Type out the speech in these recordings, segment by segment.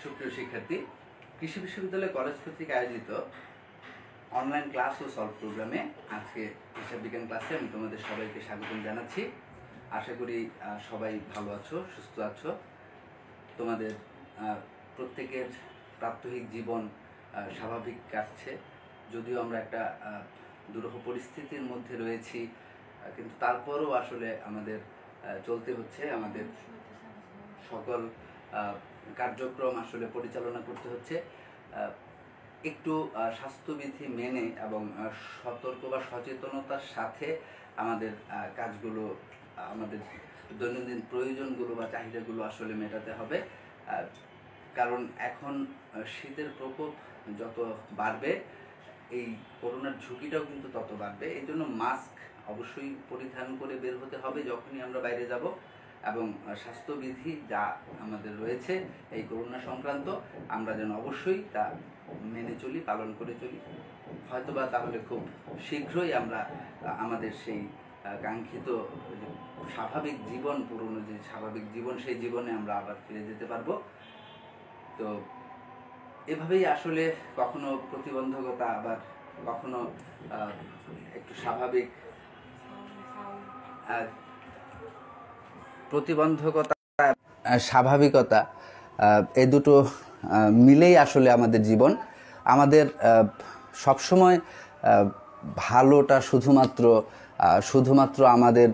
সুপ্রিয় শিক্ষার্থী, কৃষি বিশ্ববিদ্যালয় কলেজ কর্তৃক আয়োজিত অনলাইন ক্লাস ও সলভ প্রোগ্রামে আজকে হিসাব বিজ্ঞান ক্লাসে আমি তোমাদের সবাইকে স্বাগতম জানাচ্ছি। আশা করি সবাই ভালো আছো, সুস্থ আছো। তোমাদের প্রত্যেকের প্রাত্যহিক জীবন স্বাভাবিক কাটছে, যদিও আমরা একটা দুরূহ পরিস্থিতির মধ্যে রয়েছি, কিন্তু তারপরও আসলে আমাদের চলতে হচ্ছে, আমাদের সকল কার্যক্রম আসলে পরিচালনা করতে হচ্ছে একটু স্বাস্থ্যবিধি মেনে এবং সতর্ক বা সচেতনতার সাথে আমাদের কাজগুলো, আমাদের দৈনন্দিন প্রয়োজনগুলো বা চাহিদাগুলো আসলে মেটাতে হবে। কারণ এখন শীতের প্রকোপ যত বাড়বে, এই করোনার ঝুঁকিটাও কিন্তু তত বাড়বে। এই জন্য মাস্ক অবশ্যই পরিধান করে বের হতে হবে যখনই আমরা বাইরে যাব, এবং স্বাস্থ্যবিধি যা আমাদের রয়েছে এই করোনা সংক্রান্ত আমরা যেন অবশ্যই তা মেনে চলি, পালন করে চলি। হয়তোবা তাহলে খুব শীঘ্রই আমরা আমাদের সেই কাঙ্ক্ষিত স্বাভাবিক জীবন, পুরনো যে স্বাভাবিক জীবন, সেই জীবনে আমরা আবার ফিরে যেতে পারবো। তো এভাবেই আসলে কখনো প্রতিবন্ধকতা, আবার কখনো একটু স্বাভাবিক প্রতিবন্ধকতা, স্বাভাবিকতা, এই দুটো মিলেই আসলে আমাদের জীবন। আমাদের সবসময় ভালোটা শুধুমাত্র আমাদের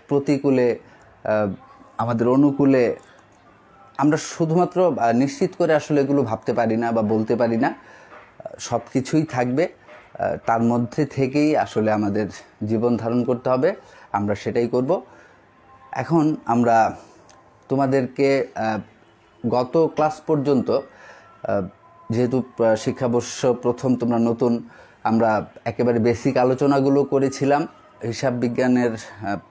প্রতিকূলে, আমাদের অনুকূলে আমরা শুধুমাত্র নিশ্চিত করে আসলে এগুলো ভাবতে পারি না বা বলতে পারি না। সব কিছুই থাকবে, তার মধ্যে থেকেই আসলে আমাদের জীবন ধারণ করতে হবে, আমরা সেটাই করব। এখন আমরা তোমাদেরকে গত ক্লাস পর্যন্ত, যেহেতু শিক্ষাবর্ষ প্রথম, তোমরা নতুন, আমরা একেবারে বেসিক আলোচনাগুলো করেছিলাম। হিসাব বিজ্ঞানের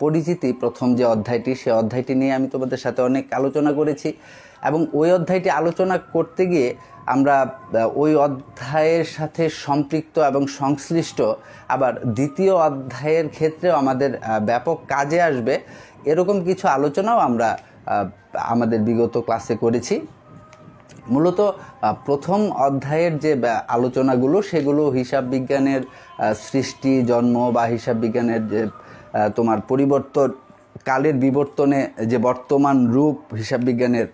পরিচিতি প্রথম যে অধ্যায়টি, সে অধ্যায়টি নিয়ে আমি তোমাদের সাথে অনেক আলোচনা করেছি, এবং ওই অধ্যায়টি আলোচনা করতে গিয়ে আমরা ওই অধ্যায়ের সাথে সম্পৃক্ত এবং সংশ্লিষ্ট আবার দ্বিতীয় অধ্যায়ের ক্ষেত্রেও আমাদের ব্যাপক কাজে আসবে এরকম কিছু আলোচনাও আমরা আমাদের বিগত ক্লাসে করেছি। মূলত প্রথম অধ্যায়ের যে আলোচনাগুলো, সেগুলো হিসাব বিজ্ঞানের সৃষ্টি, জন্ম, বা হিসাব বিজ্ঞানের যে তোমার পরিবর্তন, কালের বিবর্তনে যে বর্তমান রূপ হিসাব বিজ্ঞানের,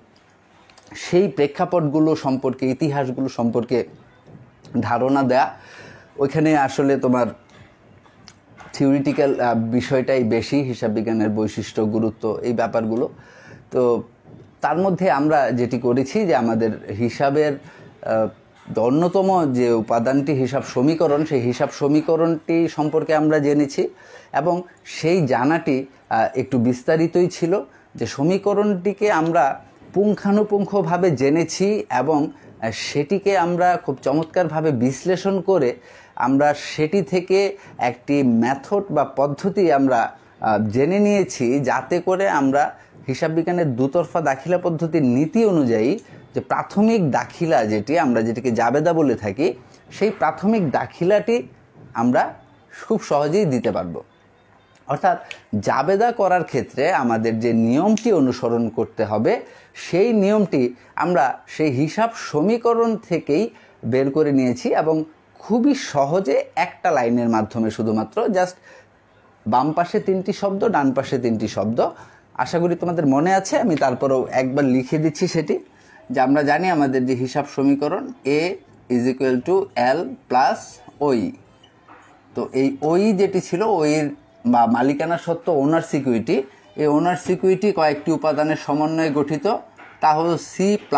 সেই প্রেক্ষাপটগুলো সম্পর্কে, ইতিহাসগুলো সম্পর্কে ধারণা দেয়া। ওইখানে আসলে তোমার থিওরিটিক্যাল বিষয়টাই বেশি, হিসাব বিজ্ঞানের বৈশিষ্ট্য, গুরুত্ব, এই ব্যাপারগুলো। তো তার মধ্যে আমরা যেটি করেছি যে আমাদের হিসাবের অন্যতম যে উপাদানটি হিসাব সমীকরণ, সেই হিসাব সমীকরণটি সম্পর্কে আমরা জেনেছি, এবং সেই জানাটি একটু বিস্তারিতই ছিল। যে সমীকরণটিকে আমরা পুঙ্খানুপুঙ্খভাবে জেনেছি, এবং সেটিকে আমরা খুব চমৎকারভাবে বিশ্লেষণ করে আমরা সেটি থেকে একটি মেথড বা পদ্ধতি আমরা জেনে নিয়েছি, যাতে করে আমরা হিসাব বিজ্ঞানের দুতরফা দাখিলা পদ্ধতির নীতি অনুযায়ী যে প্রাথমিক দাখিলা, যেটিকে জাবেদা বলে থাকি, সেই প্রাথমিক দাখিলাটি আমরা খুব সহজেই দিতে পারবো। অর্থাৎ জাবেদা করার ক্ষেত্রে আমাদের যে নিয়মটি অনুসরণ করতে হবে, সেই নিয়মটি আমরা সেই হিসাব সমীকরণ থেকেই বের করে নিয়েছি, এবং খুবই সহজে একটা লাইনের মাধ্যমে, শুধুমাত্র জাস্ট বাম পাশে 3টি শব্দ, ডান পাশে 3টি শব্দ। আশা করি তোমাদের মনে আছে, আমি তারপরেও একবার লিখে দিচ্ছি সেটি। যে আমরা জানি আমাদের যে হিসাব সমীকরণ A = L + OE। তো এই OE যেটি ছিল, OE বা মালিকানা সত্ত্ব, ওনার সিকিউরিটি, এই ওনার সিকিউরিটি কয়েকটি উপাদানের সমন্বয়ে গঠিত। তা হলো C +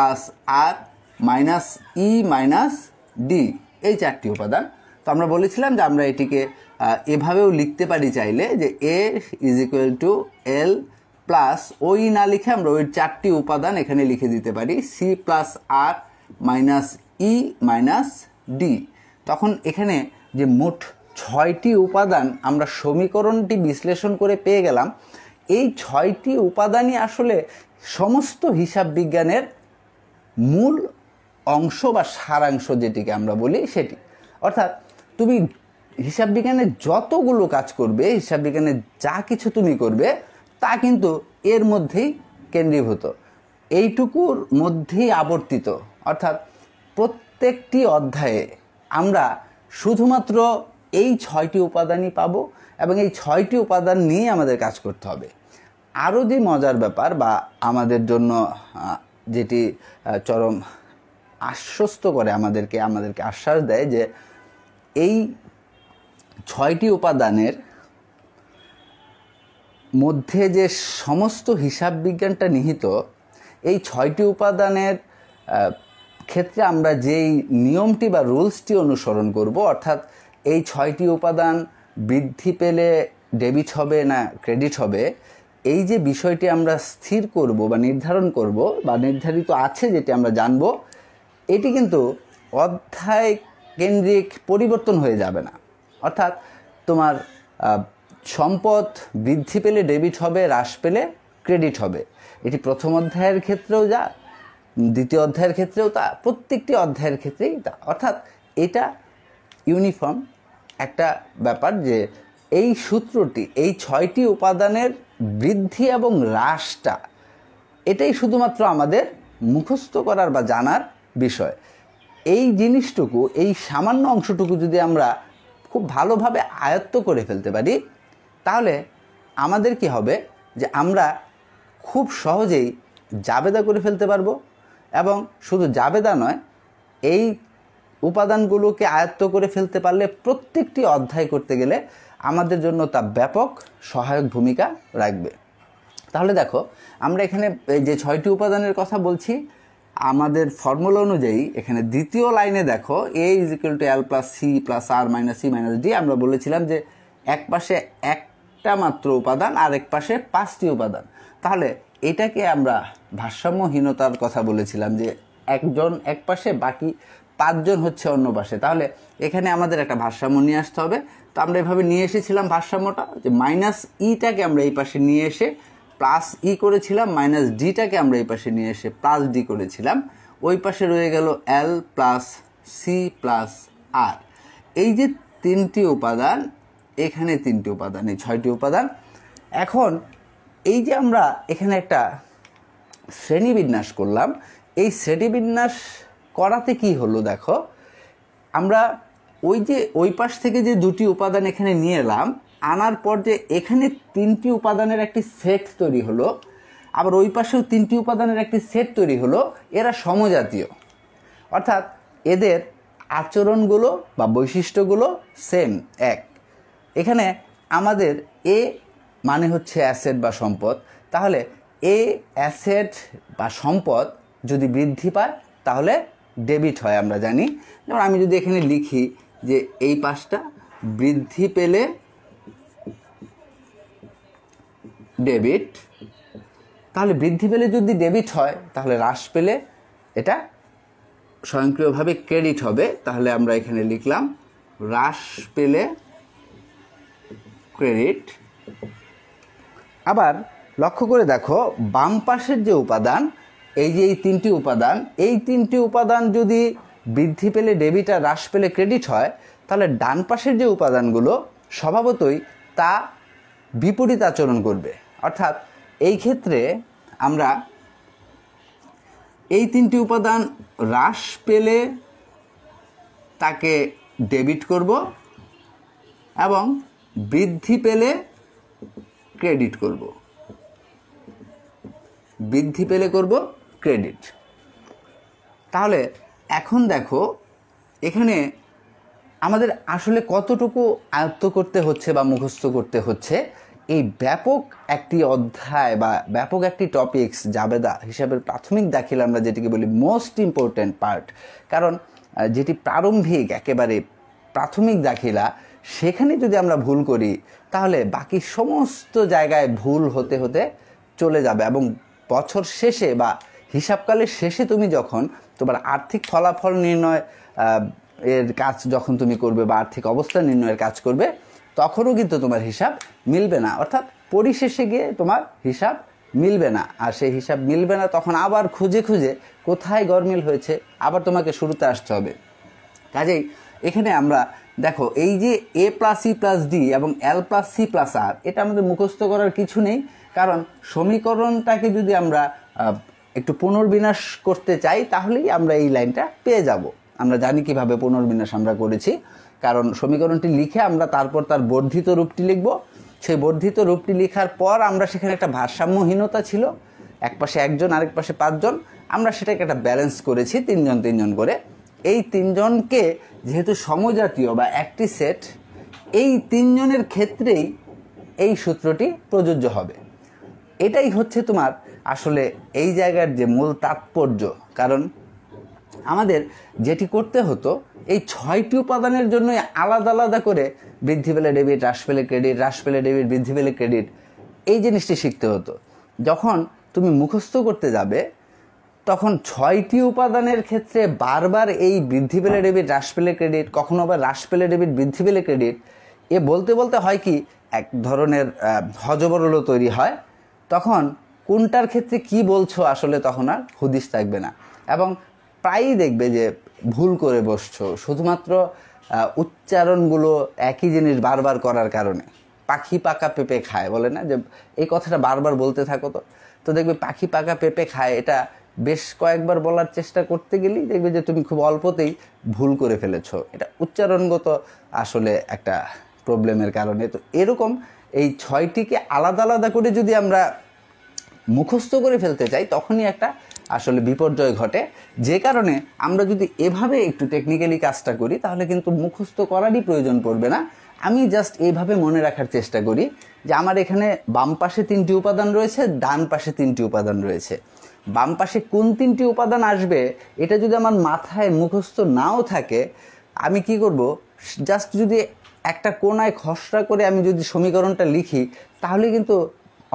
R - E - D, এই 4টি উপাদান। তো আমরা বলেছিলাম যে আমরা এটিকে এভাবেও লিখতে পারি চাইলে, যে A = L + OE না লিখে আমরা ওই 4টি উপাদান এখানে লিখে দিতে পারি, C + R - E - D। তখন এখানে যে মোট 6টি উপাদান আমরা সমীকরণটি বিশ্লেষণ করে পেয়ে গেলাম, এই 6টি উপাদানই আসলে সমস্ত হিসাব বিজ্ঞানের মূল অংশ বা সারাংশ, যেটিকে আমরা বলি সেটি। অর্থাৎ তুমি হিসাব বিজ্ঞানের যতগুলো কাজ করবে, হিসাব বিজ্ঞানের যা কিছু তুমি করবে, তা কিন্তু এর মধ্যেই কেন্দ্রীভূত। এইটুকুর মধ্যেই আবর্তিত, অর্থাৎ প্রত্যেকটি অধ্যায়ে আমরা শুধুমাত্র এই 6টি উপাদানই পাবো এবং এই 6টি উপাদান নিয়ে আমাদের কাজ করতে হবে। আরও যে মজার ব্যাপার বা আমাদের জন্য যেটি চরম আশ্বস্ত করে আমাদেরকে আশ্বাস দেয় যে এই 6টি উপাদানের মধ্যে যে সমস্ত হিসাব বিজ্ঞানটা নিহিত, এই 6টি উপাদানের ক্ষেত্রে আমরা যেই নিয়মটি বা রুলসটি অনুসরণ করব, অর্থাৎ এই 6টি উপাদান বৃদ্ধি পেলে ডেবিট হবে না ক্রেডিট হবে, এই যে বিষয়টি আমরা স্থির করব বা নির্ধারণ করব বা নির্ধারিত আছে যেটি আমরা জানব, এটি কিন্তু অধ্যায় কেন্দ্রিক পরিবর্তন হয়ে যাবে না। অর্থাৎ তোমার সম্পদ বৃদ্ধি পেলে ডেবিট হবে, হ্রাস পেলে ক্রেডিট হবে। এটি প্রথম অধ্যায়ের ক্ষেত্রেও যা, দ্বিতীয় অধ্যায়ের ক্ষেত্রেও তা, প্রত্যেকটি অধ্যায়ের ক্ষেত্রেই তা। অর্থাৎ এটা ইউনিফর্ম একটা ব্যাপার যে এই সূত্রটি, এই 6টি উপাদানের বৃদ্ধি এবং হ্রাসটা, এটাই শুধুমাত্র আমাদের মুখস্থ করার বা জানার বিষয়। এই জিনিসটুকু, এই সামান্য অংশটুকু যদি আমরা খুব ভালোভাবে আয়ত্ত করে ফেলতে পারি, তাহলে আমাদের কি হবে যে আমরা খুব সহজেই জাবেদা করে ফেলতে পারবো। এবং শুধু জাবেদা নয়, এই উপাদানগুলোকে আয়ত্ত করে ফেলতে পারলে প্রত্যেকটি অধ্যায় করতে গেলে আমাদের জন্য তা ব্যাপক সহায়ক ভূমিকা রাখবে। তাহলে দেখো, আমরা এখানে যে 6টি উপাদানের কথা বলছি, আমাদের ফর্মুলা অনুযায়ী এখানে দ্বিতীয় লাইনে দেখো a = l + c + r - c - d, আমরা বলেছিলাম যে এক পাশে একটা মাত্র উপাদান আর এক পাশে 5টি উপাদান। তাহলে এটাকে আমরা ভারসাম্যহীনতার কথা বলেছিলাম যে একজন এক পাশে, বাকি 5জন হচ্ছে অন্য পাশে। তাহলে এখানে আমাদের একটা ভারসাম্য নিয়ে আসতে হবে। তো আমরা এভাবে নিয়ে এসেছিলাম ভারসাম্যটা, যে -e-টাকে আমরা এই পাশে নিয়ে এসে +e করেছিলাম, -d-টাকে আমরা এই পাশে নিয়ে এসে +d করেছিলাম। ওই পাশে রয়ে গেল l + c + r। এই যে 3টি উপাদান, এখানে 3টি উপাদান, এই 6টি উপাদান। এখন এই যে আমরা এখানে একটা শ্রেণীবিন্যাস করলাম, এই শ্রেণীবিন্যাস করাতে কি হলো দেখো, আমরা ওই পাশ থেকে যে 2টি উপাদান এখানে নিয়ে এলাম, আনার পর যে এখানে 3টি উপাদানের একটি সেট তৈরি হলো, আবার ওই পাশেও 3টি উপাদানের একটি সেট তৈরি হলো, এরা সমজাতীয়। অর্থাৎ এদের আচরণগুলো বা বৈশিষ্ট্যগুলো সেম, এক। এখানে আমাদের এ মানে হচ্ছে অ্যাসেট বা সম্পদ। তাহলে এ অ্যাসেট বা সম্পদ যদি বৃদ্ধি পায় তাহলে ডেবিট হয়, আমরা জানি। যেমন আমি যদি এখানে লিখি যে এই পাশটা বৃদ্ধি পেলে ডেবিট, তাহলে বৃদ্ধি পেলে যদি ডেবিট হয়, তাহলে হ্রাস পেলে এটা স্বয়ংক্রিয়ভাবে ক্রেডিট হবে। তাহলে আমরা এখানে লিখলাম হ্রাস পেলে ক্রেডিট। আবার লক্ষ্য করে দেখো, বাম পাশের যে উপাদান, এই যে এই 3টি উপাদান, এই 3টি উপাদান যদি বৃদ্ধি পেলে ডেবিট আর হ্রাস পেলে ক্রেডিট হয়, তাহলে ডান পাশের যে উপাদানগুলো স্বভাবতই তা বিপরীত আচরণ করবে। অর্থাৎ এই ক্ষেত্রে আমরা এই 3টি উপাদান হ্রাস পেলে তাকে ডেবিট করব এবং বৃদ্ধি পেলে ক্রেডিট করব, বৃদ্ধি পেলে করব ক্রেডিট। তাহলে এখন দেখো এখানে আমাদের আসলে কতটুকু আয়ত্ত করতে হচ্ছে বা মুখস্থ করতে হচ্ছে। এই ব্যাপক একটি অধ্যায় বা ব্যাপক একটি টপিকস, জাবেদা হিসাবের প্রাথমিক দাখিলা আমরা যেটিকে বলি মোস্ট ইম্পর্ট্যান্ট পার্ট, কারণ যেটি প্রারম্ভিক একেবারে প্রাথমিক দাখিলা, সেখানে যদি আমরা ভুল করি তাহলে বাকি সমস্ত জায়গায় ভুল হতে হতে চলে যাবে। এবং বছর শেষে বা হিসাবকালের শেষে তুমি যখন তোমার আর্থিক ফলাফল নির্ণয় এর কাজ যখন তুমি করবে বা আর্থিক অবস্থা নির্ণয়ের কাজ করবে, তখনও কিন্তু তোমার হিসাব মিলবে না। অর্থাৎ পরিশেষে গিয়ে তোমার হিসাব মিলবে না। আর সেই হিসাব মিলবে না, তখন আবার খুঁজে খুঁজে কোথায় গরমিল হয়েছে আবার তোমাকে শুরুতে আসতে হবে। কাজেই এখানে আমরা দেখো, এই যে a + e + d এবং l + c + r, এটা আমাদের মুখস্থ করার কিছু নেই। কারণ সমীকরণটাকে যদি আমরা একটু পুনর্বিন্যাস করতে চাই তাহলেই আমরা এই লাইনটা পেয়ে যাব। আমরা জানি কিভাবে পুনর্বিন্যাস আমরা করেছি, কারণ সমীকরণটি লিখে আমরা তারপর তার বর্ধিত রূপটি লিখব। সেই বর্ধিত রূপটি লেখার পর আমরা সেখানে একটা ভারসাম্যহীনতা ছিল, এক পাশে একজন আরেক পাশে 5 জন, আমরা সেটাকে একটা ব্যালেন্স করেছি 3 জন 3 জন করে। এই 3 জনকে যেহেতু সমজাতীয় বা একটি সেট, এই 3 জনের ক্ষেত্রেই এই সূত্রটি প্রযোজ্য হবে। এটাই হচ্ছে তোমার আসলে এই জায়গার যে মূল তাৎপর্য। কারণ আমাদের যেটি করতে হতো, এই 6টি উপাদানের জন্য আলাদা আলাদা করে বৃদ্ধি পেলে ডেবিট, হ্রাস পেলে ক্রেডিট, হ্রাস পেলে ডেবিট, বৃদ্ধি পেলে ক্রেডিট, এই জিনিসটি শিখতে হতো। যখন তুমি মুখস্থ করতে যাবে তখন 6টি উপাদানের ক্ষেত্রে বারবার এই বৃদ্ধি পেলে ডেবিট, হ্রাস পেলে ক্রেডিট, কখনো আবার হ্রাস পেলে ডেবিট, বৃদ্ধি পেলে ক্রেডিট, এ বলতে বলতে হয় কি এক ধরনের হযবরল তৈরি হয়। তখন কোনটার ক্ষেত্রে কি বলছো আসলে তখন আর হুদিস থাকবে না, এবং প্রায়ই দেখবে যে ভুল করে বসছো শুধুমাত্র উচ্চারণগুলো একই জিনিস বারবার করার কারণে। পাখি পাকা পেঁপে খায় বলে না, যে এই কথাটা বারবার বলতে থাকো তো দেখবে পাখি পাকা পেঁপে খায়, এটা বেশ কয়েকবার বলার চেষ্টা করতে গেলেই দেখবে যে তুমি খুব অল্পতেই ভুল করে ফেলেছো। এটা উচ্চারণগত আসলে একটা প্রবলেমের কারণে। তো এরকম এই 6টিকে আলাদা আলাদা করে যদি আমরা মুখস্থ করে ফেলতে চাই তখনই একটা আসলে বিপর্যয় ঘটে। যে কারণে আমরা যদি এভাবে একটু টেকনিক্যালি কাজটা করি তাহলে কিন্তু মুখস্থ করারই প্রয়োজন পড়বে না। আমি জাস্ট এইভাবে মনে রাখার চেষ্টা করি যে আমার এখানে বাম পাশে 3টি উপাদান রয়েছে, ডান পাশে 3টি উপাদান রয়েছে। বাম পাশে কোন 3টি উপাদান আসবে এটা যদি আমার মাথায় মুখস্থ নাও থাকে, আমি কি করব, জাস্ট যদি একটা কোণায় খসড়া করে আমি যদি সমীকরণটা লিখি তাহলে কিন্তু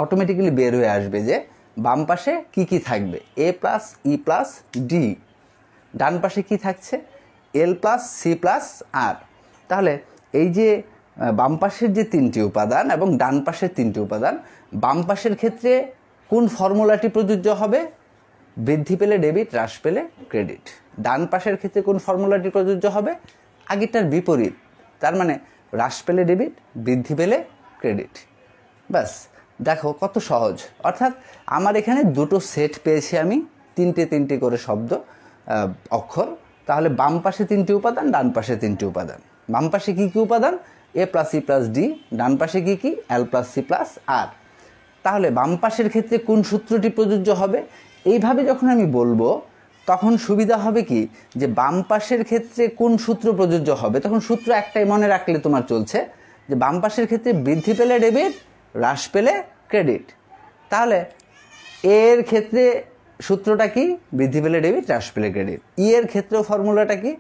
অটোমেটিক্যালি বের হয়ে আসবে যে বাম পাশে কি কি থাকবে, a plus E plus D, ডান পাশে কি থাকছে L plus C plus R. তাহলে এই যে বাম পাশের যে 3টি উপাদান এবং ডান পাশের 3টি উপাদান, বাম পাশের ক্ষেত্রে কোন ফর্মুলাটি প্রযোজ্য হবে, বৃদ্ধি পেলে ডেবিট, হ্রাস পেলে ক্রেডিট। ডান পাশের ক্ষেত্রে কোন ফর্মুলাটি প্রযোজ্য হবে, আগেরটার বিপরীত, তার মানে হ্রাস পেলে ডেবিট, বৃদ্ধি পেলে ক্রেডিট। ব্যাস, দেখো কত সহজ। অর্থাৎ আমার এখানে দুটো সেট পেয়েছি আমি, 3টে করে শব্দ অক্ষর। তাহলে বাম পাশে 3টি উপাদান, ডান পাশে 3টি উপাদান। বাম পাশে কী কী উপাদান, এ প্লাস ই প্লাস ডি, ডান পাশে কী কী, এল প্লাস সি প্লাস আর। তাহলে বাম পাশের ক্ষেত্রে কোন সূত্রটি প্রযোজ্য হবে, এইভাবে যখন আমি বলবো তখন সুবিধা হবে কি, যে বাম পাশের ক্ষেত্রে কোন সূত্র প্রযোজ্য হবে, তখন সূত্র একটাই মনে রাখলে তোমার চলছে, যে বাম পাশের ক্ষেত্রে বৃদ্ধি পেলে ডেবিট, হ্রাস পেলে ক্রেডিট। তাহলে এর ক্ষেত্রে সূত্রটা কি, বৃদ্ধি পেলে ডেবিট, হ্রাস পেলে ক্রেডিট। ই এর ক্ষেত্রেও ফর্মুলাটা কি,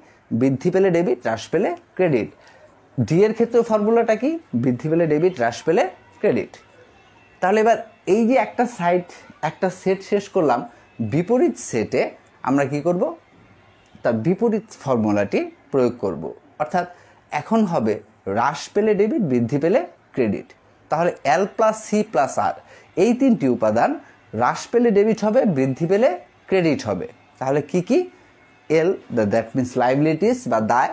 বৃদ্ধি পেলে ডেবিট, হ্রাস পেলে ক্রেডিট। ডি এর ক্ষেত্রেও ফর্মুলাটা কি, বৃদ্ধি পেলে ডেবিট, হ্রাস পেলে ক্রেডিট। তাহলে এবার এই যে একটা সেট শেষ করলাম, বিপরীত সেটে আমরা কি করব, তার বিপরীত ফর্মুলাটি প্রয়োগ করব। অর্থাৎ এখন হবে হ্রাস পেলে ডেবিট, বৃদ্ধি পেলে ক্রেডিট। তাহলে এল প্লাস সি প্লাস আর, এই 3টি উপাদান হ্রাস পেলে ডেবিট হবে, বৃদ্ধি পেলে ক্রেডিট হবে। তাহলে কি কি, এল দ্যাট মিনস লাইবিলিটিস বা দায়,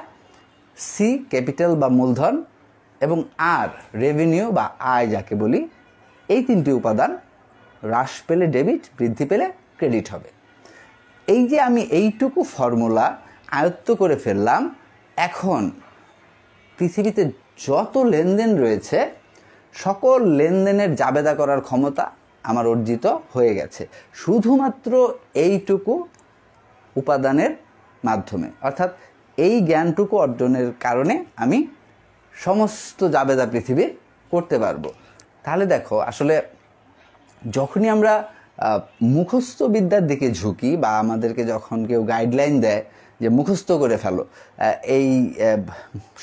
সি ক্যাপিটাল বা মূলধন, এবং আর রেভিনিউ বা আয় যাকে বলি, এই 3টি উপাদান হ্রাস পেলে ডেবিট, বৃদ্ধি পেলে ক্রেডিট হবে। এই যে আমি এইটুকু ফর্মুলা আয়ত্ত করে ফেললাম, এখন পৃথিবীতে যত লেনদেন রয়েছে সকল লেনদেনের জাবেদা করার ক্ষমতা আমার অর্জিত হয়ে গেছে শুধুমাত্র এইটুকু উপাদানের মাধ্যমে। অর্থাৎ এই জ্ঞানটুকু অর্জনের কারণে আমি সমস্ত জাবেদা পৃথিবীর করতে পারবো। তাহলে দেখো আসলে যখনই আমরা মুখস্থ বিদ্যার দিকে ঝুঁকি, বা আমাদেরকে যখন কেউ গাইডলাইন দেয় যে মুখস্থ করে ফেলো, এই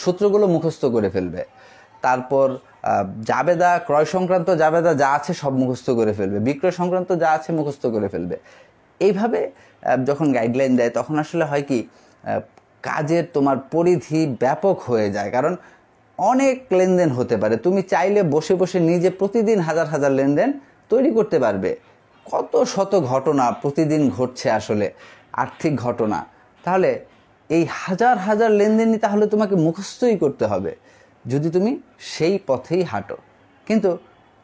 সূত্রগুলো মুখস্থ করে ফেলবে, তারপর জাবেদা, ক্রয় সংক্রান্ত জাবেদা যা আছে সব মুখস্থ করে ফেলবে, বিক্রয় সংক্রান্ত যা আছে মুখস্থ করে ফেলবে, এইভাবে যখন গাইডলাইন দেয় তখন আসলে হয় কি, কাজের তোমার পরিধি ব্যাপক হয়ে যায়। কারণ অনেক লেনদেন হতে পারে, তুমি চাইলে বসে বসে নিজে প্রতিদিন হাজার হাজার লেনদেন তৈরি করতে পারবে। কত শত ঘটনা প্রতিদিন ঘটছে আসলে, আর্থিক ঘটনা। তাহলে এই হাজার হাজার লেনদেনই তাহলে তোমাকে মুখস্থই করতে হবে যদি তুমি সেই পথেই হাঁটো। কিন্তু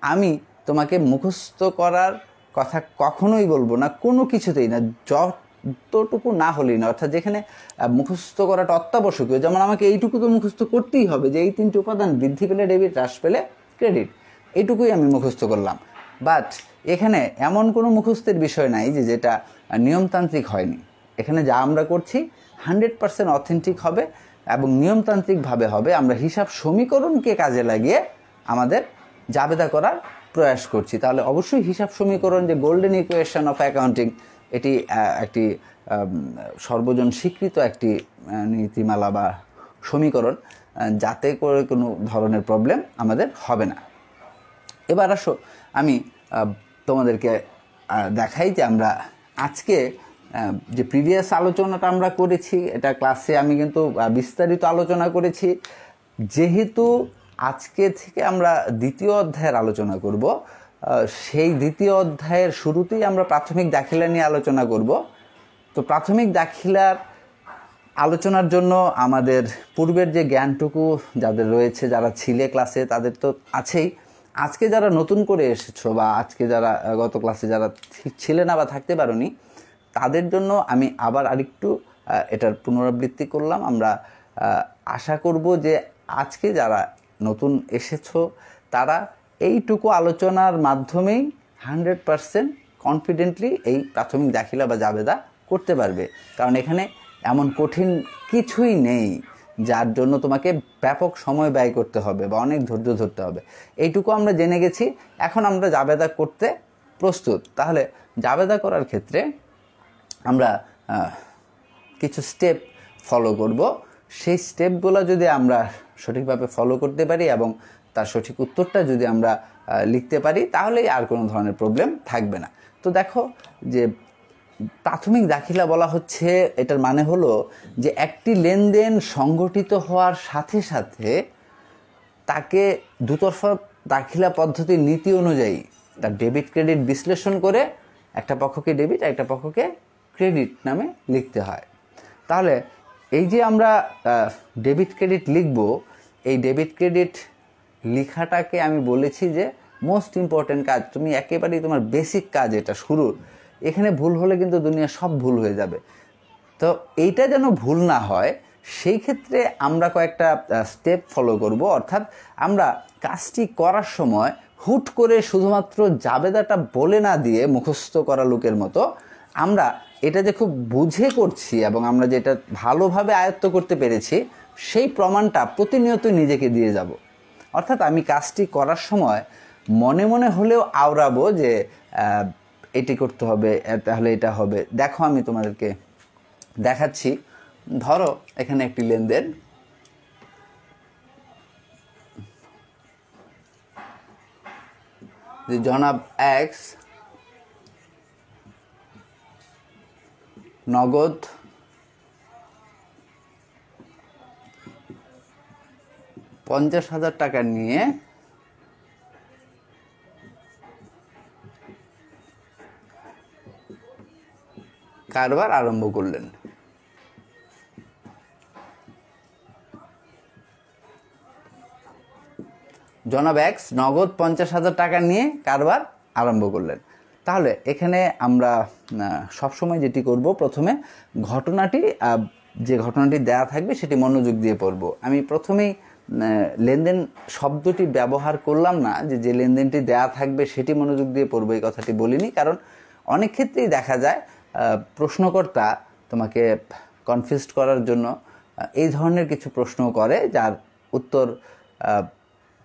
আমি তোমাকে মুখস্থ করার কথা কখনোই বলবো না, কোনো কিছুতেই না, যতটুকু না হলেই না। অর্থাৎ যেখানে মুখস্থ করাটা অত্যাবশ্যকীয়, যেমন আমাকে এইটুকু তো মুখস্থ করতেই হবে যে এই 3টি উপাদান বৃদ্ধি পেলে ডেবিট, হ্রাস পেলে ক্রেডিট, এইটুকুই আমি মুখস্থ করলাম। বাট এখানে এমন কোনো মুখস্থের বিষয় নাই যে যেটা নিয়মতান্ত্রিক হয়নি। এখানে যা আমরা করছি 100% অথেন্টিক হবে এবং নিয়মতান্ত্রিকভাবে হবে। আমরা হিসাব সমীকরণকে কাজে লাগিয়ে আমাদের জাবেদা করার প্রয়াস করছি। তাহলে অবশ্যই হিসাব সমীকরণ, যে গোল্ডেন ইকুয়েশন অফ অ্যাকাউন্টিং, এটি একটি সর্বজন স্বীকৃত একটি নীতিমালা বা সমীকরণ, যাতে করে কোনো ধরনের প্রবলেম আমাদের হবে না। এবার আসো আমি তোমাদেরকে দেখাই যে আমরা আজকে যে প্রিভিয়াস আলোচনাটা আমরা করেছি, এটা ক্লাসে আমি কিন্তু বিস্তারিত আলোচনা করেছি। যেহেতু আজকে থেকে আমরা দ্বিতীয় অধ্যায়ের আলোচনা করব, সেই দ্বিতীয় অধ্যায়ের শুরুতেই আমরা প্রাথমিক দাখিলা নিয়ে আলোচনা করব। তো প্রাথমিক দাখিলার আলোচনার জন্য আমাদের পূর্বের যে জ্ঞানটুকু যাদের রয়েছে, যারা ছিলে ক্লাসে, তাদের তো আছেই। আজকে যারা নতুন করে এসেছো বা আজকে যারা গত ক্লাসে যারা ছিলে না বা থাকতে পারোনি, তাদের জন্য আমি আবার আরেকটু এটার পুনরাবৃত্তি করলাম। আমরা আশা করব যে আজকে যারা নতুন এসেছো তারা এইটুকু আলোচনার মাধ্যমেই 100% কনফিডেন্টলি এই প্রাথমিক দাখিলা বা জাবেদা করতে পারবে। কারণ এখানে এমন কঠিন কিছুই নেই যার জন্য তোমাকে ব্যাপক সময় ব্যয় করতে হবে বা অনেক ধৈর্য ধরতে হবে। এইটুকু আমরা জেনে গেছি, এখন আমরা জাবেদা করতে প্রস্তুত। তাহলে জাবেদা করার ক্ষেত্রে আমরা কিছু স্টেপ ফলো করব। সেই স্টেপগুলো যদি আমরা সঠিকভাবে ফলো করতে পারি এবং তার সঠিক উত্তরটা যদি আমরা লিখতে পারি, তাহলেই আর কোনো ধরনের প্রবলেম থাকবে না। তো দেখো যে প্রাথমিক দাখিলা বলা হচ্ছে, এটার মানে হলো যে একটি লেনদেন সংগঠিত হওয়ার সাথে সাথে তাকে দুতরফা দাখিলা পদ্ধতির নীতি অনুযায়ী তার ডেবিট ক্রেডিট বিশ্লেষণ করে একটা পক্ষকে ডেবিট, একটা পক্ষকে ক্রেডিট নামে লিখতে হয়। তাহলে এই যে আমরা ডেবিট ক্রেডিট লিখব, এই ডেবিট ক্রেডিট লেখাটাকে আমি বলেছি যে মোস্ট ইম্পর্টেন্ট কাজ। তুমি একেবারেই তোমার বেসিক কাজ এটা শুরুর, এখানে ভুল হলে কিন্তু দুনিয়া সব ভুল হয়ে যাবে। তো এইটা যেন ভুল না হয় সেই ক্ষেত্রে আমরা কয়েকটা স্টেপ ফলো করব। অর্থাৎ আমরা কাজটি করার সময় হুট করে শুধুমাত্র জাবেদাটা বলে না দিয়ে মুখস্থ করা লোকের মতো আমরা এটা যে খুব বুঝে করছি এবং আমরা যেটা ভালোভাবে আয়ত্ত করতে পেরেছি সেই প্রমাণটা প্রতিনিয়ত নিজেকে দিয়ে যাব। অর্থাৎ আমি কাজটি করার সময় মনে মনে হলেও আওড়াবো যে এটি করতে হবে, তাহলে এটা হবে। দেখো আমি তোমাদেরকে দেখাচ্ছি। ধরো এখানে একটি লেনদেন, যে জনাব এক্স নগদ 50,000 টাকা নিয়ে কারবার আরম্ভ করলেন। জনাব এক্স নগদ 50,000 টাকা নিয়ে কারবার আরম্ভ করলেন। তাহলে এখানে আমরা সবসময় যেটি করব, প্রথমে ঘটনাটি, যে ঘটনাটি দেয়া থাকবে সেটি মনোযোগ দিয়ে পড়ব। আমি প্রথমেই লেনদেন শব্দটি ব্যবহার করলাম না, যে লেনদেনটি দেয়া থাকবে সেটি মনোযোগ দিয়ে পড়ব, এই কথাটি বলিনি। কারণ অনেক ক্ষেত্রেই দেখা যায় প্রশ্নকর্তা তোমাকে কনফিউজড করার জন্য এই ধরনের কিছু প্রশ্ন করে, যার উত্তর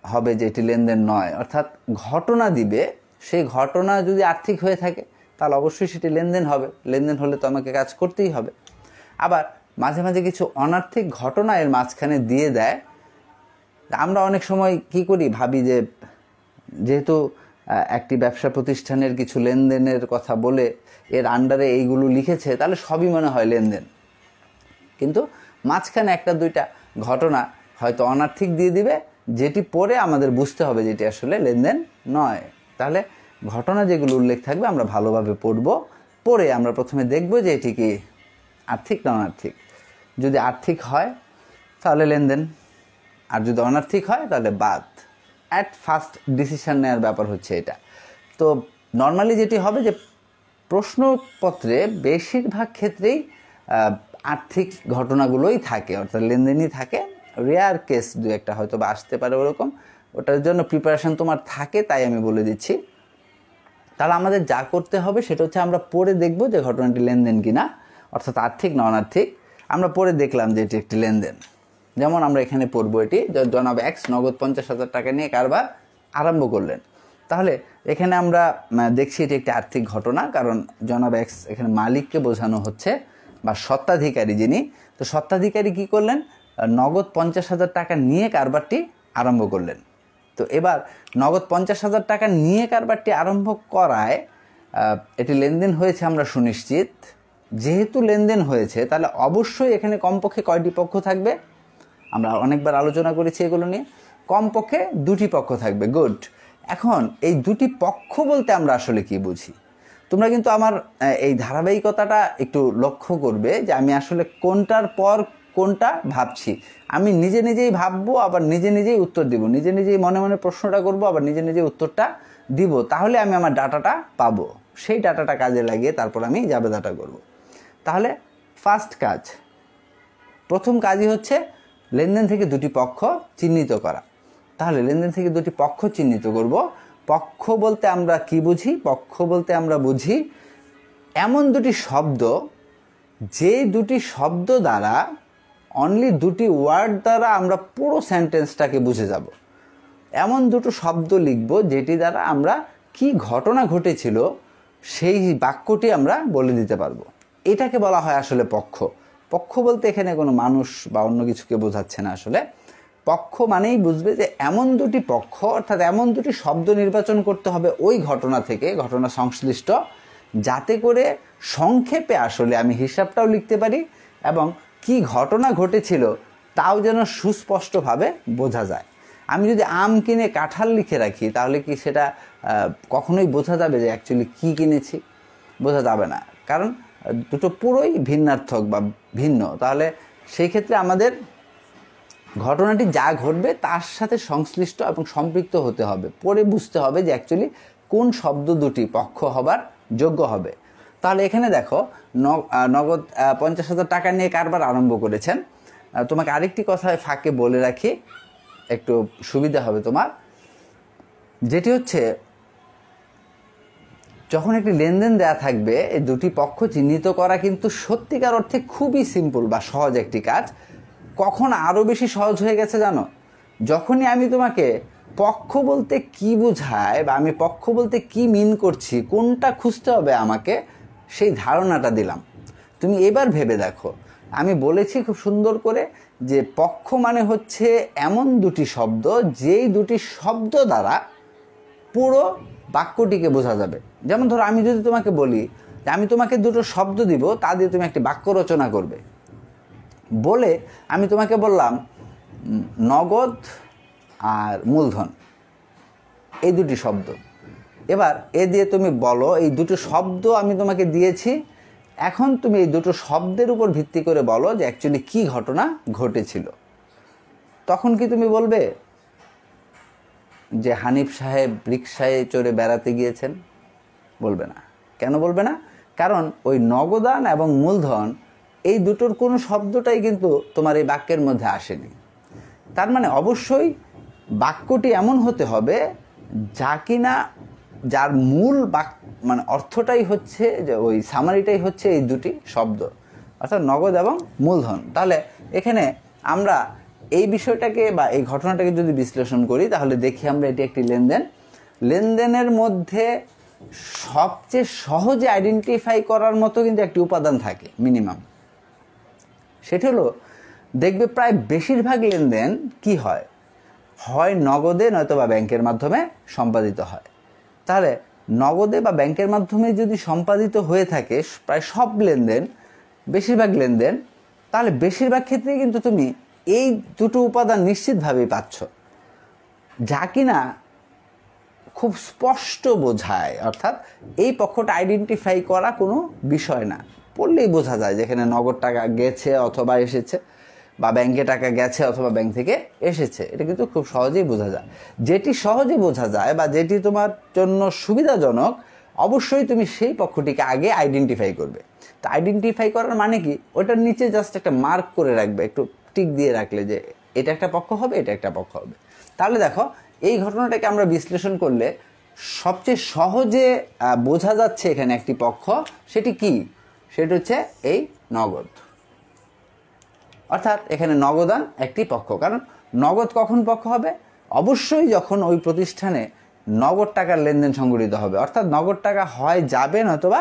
হবে যে এটি লেনদেন নয়। অর্থাৎ ঘটনা দিবে, সেই ঘটনা যদি আর্থিক হয়ে থাকে তাহলে অবশ্যই সেটি লেনদেন হবে। লেনদেন হলে তো আমাকে কাজ করতেই হবে। আবার মাঝে মাঝে কিছু অনার্থিক ঘটনা এর মাঝখানে দিয়ে দেয়। আমরা অনেক সময় কি করি, ভাবি যে যেহেতু একটি ব্যবসা প্রতিষ্ঠানের কিছু লেনদেনের কথা বলে এর আন্ডারে এইগুলো লিখেছে, তাহলে সবই মনে হয় লেনদেন। কিন্তু মাঝখানে একটা দুইটা ঘটনা হয়তো অনার্থিক দিয়ে দিবে, যেটি পরে আমাদের বুঝতে হবে যেটি আসলে লেনদেন নয়। তাহলে ঘটনা যেগুলো উল্লেখ থাকবে আমরা ভালোভাবে পড়ব, পড়ে আমরা প্রথমে দেখব যে এটি কি আর্থিক না অনার্থিক। যদি আর্থিক হয় তাহলে লেনদেন, আর যদি অনার্থিক হয় তাহলে বাদ। অ্যাট ফার্স্ট ডিসিশন নেওয়ার ব্যাপার হচ্ছে এটা। তো নর্মালি যেটি হবে যে প্রশ্নপত্রে বেশিরভাগ ক্ষেত্রেই আর্থিক ঘটনাগুলোই থাকে, অর্থাৎ লেনদেনই থাকে। রেয়ার কেস দু একটা হয়তো বা আসতে পারে ওরকম, ওটার জন্য প্রিপারেশন তোমার থাকে, তাই আমি বলে দিচ্ছি। তাহলে আমাদের যা করতে হবে সেটা হচ্ছে আমরা পড়ে দেখব যে ঘটনাটি লেনদেন কিনা, অর্থাৎ আর্থিক না অনার্থিক। আমরা পড়ে দেখলাম যে এটি একটি লেনদেন। যেমন আমরা এখানে পড়বো এটি, জনাব এক্স নগদ 50,000 টাকা নিয়ে কারবার আরম্ভ করলেন। তাহলে এখানে আমরা দেখছি এটি একটি আর্থিক ঘটনা, কারণ জনাব এক্স এখানে মালিককে বোঝানো হচ্ছে বা স্বত্বাধিকারী যিনি, তো স্বত্বাধিকারী কী করলেন, নগদ 50,000 টাকা নিয়ে কারবারটি আরম্ভ করলেন। তো এবার নগদ 50,000 টাকা নিয়ে কারবারটি আরম্ভ করায় এটি লেনদেন হয়েছে আমরা সুনিশ্চিত। যেহেতু লেনদেন হয়েছে তাহলে অবশ্যই এখানে কমপক্ষে কয়টি পক্ষ থাকবে, আমরা অনেকবার আলোচনা করেছি এগুলো নিয়ে, কমপক্ষে দুটি পক্ষ থাকবে। গুড। এখন এই দুটি পক্ষ বলতে আমরা আসলে কি বুঝি? তোমরা কিন্তু আমার এই ধারাবাহিকতাটা একটু লক্ষ্য করবে যে আমি আসলে কোনটার পর কোনটা ভাবছি। আমি নিজে নিজেই ভাববো, আবার নিজে নিজেই উত্তর দিব, নিজে নিজেই মনে মনে প্রশ্নটা করব, আবার নিজে নিজেই উত্তরটা দিব। তাহলে আমি আমার ডাটাটা পাবো, সেই ডাটাটা কাজে লাগিয়ে তারপর আমি জাবেদাটা করব। তাহলে ফার্স্ট কাজ, প্রথম কাজই হচ্ছে লেনদেন থেকে দুটি পক্ষ চিহ্নিত করা। তাহলে লেনদেন থেকে দুটি পক্ষ চিহ্নিত করব। পক্ষ বলতে আমরা কি বুঝি? পক্ষ বলতে আমরা বুঝি এমন দুটি শব্দ, যে দুটি শব্দ দ্বারা, অনলি দুটি ওয়ার্ড দ্বারা আমরা পুরো সেন্টেন্সটাকে বুঝে যাব। এমন দুটো শব্দ লিখব যেটি দ্বারা আমরা কি ঘটনা ঘটেছিল সেই বাক্যটি আমরা বলে দিতে পারবো। এটাকে বলা হয় আসলে পক্ষ। পক্ষ বলতে এখানে কোনো মানুষ বা অন্য কিছুকে বোঝাচ্ছে না। আসলে পক্ষ মানেই বুঝবে যে এমন দুটি পক্ষ, অর্থাৎ এমন দুটি শব্দ নির্বাচন করতে হবে ওই ঘটনা থেকে, ঘটনা সংশ্লিষ্ট, যাতে করে সংক্ষেপে আসলে আমি হিসাবটাও লিখতে পারি এবং কি ঘটনা ঘটেছিল তাও যেন সুস্পষ্টভাবে বোঝা যায়। আমি যদি আম কিনে কাঁঠাল লিখে রাখি তাহলে কি সেটা কখনোই বোঝা যাবে যে অ্যাকচুয়ালি কি কিনেছি? বোঝা যাবে না, কারণ দুটো পুরোই ভিন্নার্থক বা ভিন্ন। তাহলে সেই ক্ষেত্রে আমাদের ঘটনাটি যা ঘটবে তার সাথে সংশ্লিষ্ট এবং সম্পৃক্ত হতে হবে, পরে বুঝতে হবে যে অ্যাকচুয়ালি কোন শব্দ দুটি পক্ষ হবার যোগ্য হবে। তাহলে এখানে দেখো নগদ 50,000 টাকা নিয়ে কারবার আরম্ভ করেছেন। তোমাকে আরেকটি কথা ফাঁকে বলে রাখি, একটু সুবিধা হবে তোমার, যেটি হচ্ছে যখন একটি লেনদেন দেয়া থাকবে এই দুটি পক্ষ চিহ্নিত করা কিন্তু সত্যিকার অর্থে খুবই সিম্পল বা সহজ একটি কাজ। কখন আরও বেশি সহজ হয়ে গেছে জানো? যখনই আমি তোমাকে পক্ষ বলতে কি বোঝায় বা আমি পক্ষ বলতে কি মিন করছি, কোনটা খুঁজতে হবে আমাকে, সেই ধারণাটা দিলাম। তুমি এবার ভেবে দেখো, আমি বলেছি খুব সুন্দর করে যে পক্ষ মানে হচ্ছে এমন দুটি শব্দ, যেই দুটি শব্দ দ্বারা পুরো বাক্যটিকে বোঝা যাবে। যেমন ধরো আমি যদি তোমাকে বলি যে আমি তোমাকে দুটো শব্দ দিব, তা দিয়ে তুমি একটি বাক্য রচনা করবে। বলে আমি তোমাকে বললাম নগদ আর মূলধন, এই দুটি শব্দ। এবার এ দিয়ে তুমি বলো, এই দুটো শব্দ আমি তোমাকে দিয়েছি, এখন তুমি এই দুটো শব্দের উপর ভিত্তি করে বলো যে অ্যাকচুয়ালি কি ঘটনা ঘটেছিল। তখন কি তুমি বলবে যে হানিফ সাহেব রিকশায় চড়ে বেড়াতে গিয়েছেন? বলবে না। কেন বলবে না? কারণ ওই নগদান এবং মূলধন এই দুটোর কোনো শব্দটাই কিন্তু তোমার এই বাক্যের মধ্যে আসেনি। তার মানে অবশ্যই বাক্যটি এমন হতে হবে যা কিনা, যার মূল মানে অর্থটাই হচ্ছে যে ওই সামারিটাই হচ্ছে এই দুটি শব্দ, অর্থাৎ নগদ এবং মূলধন। তাহলে এখানে আমরা এই বিষয়টাকে বা এই ঘটনাটাকে যদি বিশ্লেষণ করি তাহলে দেখি আমরা এটি একটি লেনদেন। লেনদেনের মধ্যে সবচেয়ে সহজে আইডেন্টিফাই করার মতো কিন্তু একটি উপাদান থাকে মিনিমাম, সেটা হলো দেখবে প্রায় বেশিরভাগ লেনদেন কি হয়, হয় নগদে নয়তো বা ব্যাংকের মাধ্যমে সম্পাদিত হয়। তাহলে নগদে বা ব্যাংকের মাধ্যমে যদি সম্পাদিত হয়ে থাকে প্রায় সব লেনদেন, বেশিরভাগ লেনদেন, তাহলে বেশিরভাগ ক্ষেত্রেই কিন্তু তুমি এই দুটো উপাদান নিশ্চিতভাবেই পাচ্ছ, যা কিনা খুব স্পষ্ট বোঝায়। অর্থাৎ এই পক্ষটা আইডেন্টিফাই করা কোনো বিষয় না, পড়লেই বোঝা যায় যেখানে নগদ টাকা গেছে অথবা এসেছে, বা ব্যাংকে টাকা গেছে অথবা ব্যাংক থেকে এসেছে। এটা কিন্তু খুব সহজেই বোঝা যায়। যেটি সহজে বোঝা যায় বা যেটি তোমার জন্য সুবিধাজনক অবশ্যই তুমি সেই পক্ষটিকে আগে আইডেন্টিফাই করবে। তো আইডেন্টিফাই করার মানে কি, ওটার নিচে জাস্ট একটা মার্ক করে রাখবে, একটু টিক দিয়ে রাখলে যে এটা একটা পক্ষ হবে, এটা একটা পক্ষ হবে। তাহলে দেখো এই ঘটনাটাকে আমরা বিশ্লেষণ করলে সবচেয়ে সহজে বোঝা যাচ্ছে এখানে একটি পক্ষ, সেটি কি, সেটা হচ্ছে এই নগদ। অর্থাৎ এখানে নগদান একটি পক্ষ। কারণ নগদ কখন পক্ষ হবে? অবশ্যই যখন ওই প্রতিষ্ঠানে নগদ টাকার লেনদেন সংঘটিত হবে, অর্থাৎ নগদ টাকা হয় যাবে নয়তোবা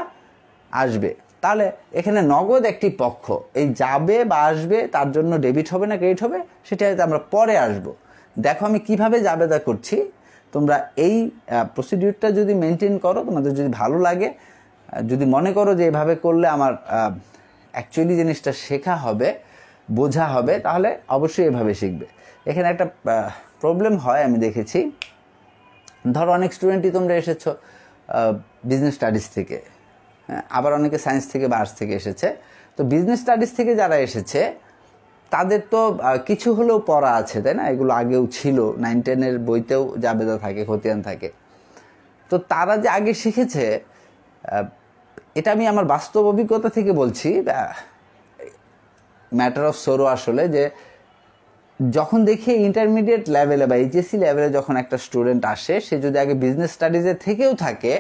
আসবে। তাহলে এখানে নগদ একটি পক্ষ। এই যাবে বা আসবে তার জন্য ডেবিট হবে না ক্রেডিট হবে সেটা হয়তো আমরা পরে আসব। দেখো আমি কিভাবে যাবেদা করছি, তোমরা এই প্রসিডিউরটা যদি মেনটেন করো, তোমাদের যদি ভালো লাগে, যদি মনে করো যে এভাবে করলে আমার অ্যাকচুয়ালি জিনিসটা শেখা হবে, বোঝা হবে, তাহলে অবশ্যই এভাবে শিখবে। এখানে একটা প্রবলেম হয় আমি দেখেছি, ধরো অনেক স্টুডেন্টই তোমরা এসেছো বিজনেস স্টাডিজ থেকে, আবার অনেকে সায়েন্স থেকে বা আর্টস থেকে এসেছে। তো বিজনেস স্টাডিজ থেকে যারা এসেছে তাদের তো কিছু হলেও পড়া আছে, তাই না? এগুলো আগেও ছিল, 9-10-এর বইতেও জাবেদা থাকে, খতিয়ান থাকে। তো তারা যে আগে শিখেছে, এটা আমি আমার বাস্তব অভিজ্ঞতা থেকে বলছি, ম্যাটার অফ সোরো আসলে, যে যখন দেখি ইন্টারমিডিয়েট লেভেলে বা এইচএসসি লেভেলে যখন একটা স্টুডেন্ট আসে, সে যদি আগে বিজনেস স্টাডিজে থেকেও থাকে,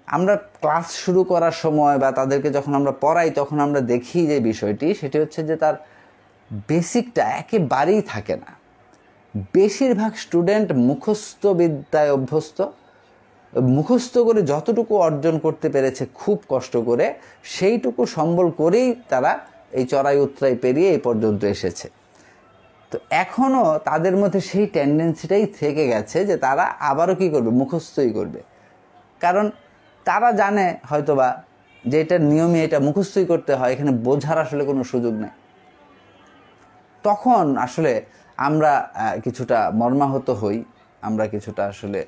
আমরা ক্লাস শুরু করার সময় বা তাদেরকে যখন আমরা পড়াই তখন আমরা দেখি যে বিষয়টি, সেটি হচ্ছে যে তার বেসিকটা একেবারেই থাকে না। বেশিরভাগ স্টুডেন্ট মুখস্থ বিদ্যায় অভ্যস্ত, মুখস্থ করে যতটুকু অর্জন করতে পেরেছে খুব কষ্ট করে, সেইটুকু সম্বল করেই তারা এই চড়াই উতরাই পেরিয়ে এই পর্যন্ত এসেছে। তো এখনও তাদের মধ্যে সেই টেন্ডেন্সিটাই থেকে গেছে যে তারা আবারও কী করবে, মুখস্থই করবে। কারণ তারা জানে হয়তোবা যে এটার নিয়মে এটা মুখস্থই করতে হয়, এখানে বোঝার আসলে কোনো সুযোগ নেই। তখন আসলে আমরা কিছুটা মর্মাহত হই, আমরা কিছুটা আসলে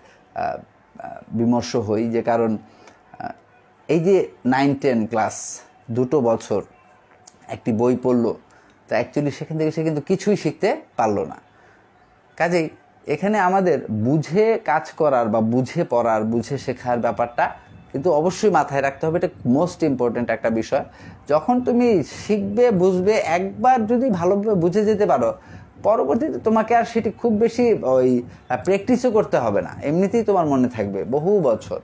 বিমর্ষ হই, যে কারণ এই যে 9-10 ক্লাস 2 বছর একটি বই পড়লো, তা অ্যাকচুয়ালি সেখান থেকে সে কিন্তু কিছুই শিখতে পারলো না। কাজেই এখানে আমাদের বুঝে কাজ করার বা বুঝে পড়ার, বুঝে শেখার ব্যাপারটা কিন্তু অবশ্যই মাথায় রাখতে হবে। এটা মোস্ট ইম্পর্ট্যান্ট একটা বিষয়। যখন তুমি শিখবে, বুঝবে, একবার যদি ভালোভাবে বুঝে যেতে পারো, পরবর্তীতে তোমাকে আর সেটি খুব বেশি ওই প্র্যাকটিসও করতে হবে না, এমনিতেই তোমার মনে থাকবে বহু বছর।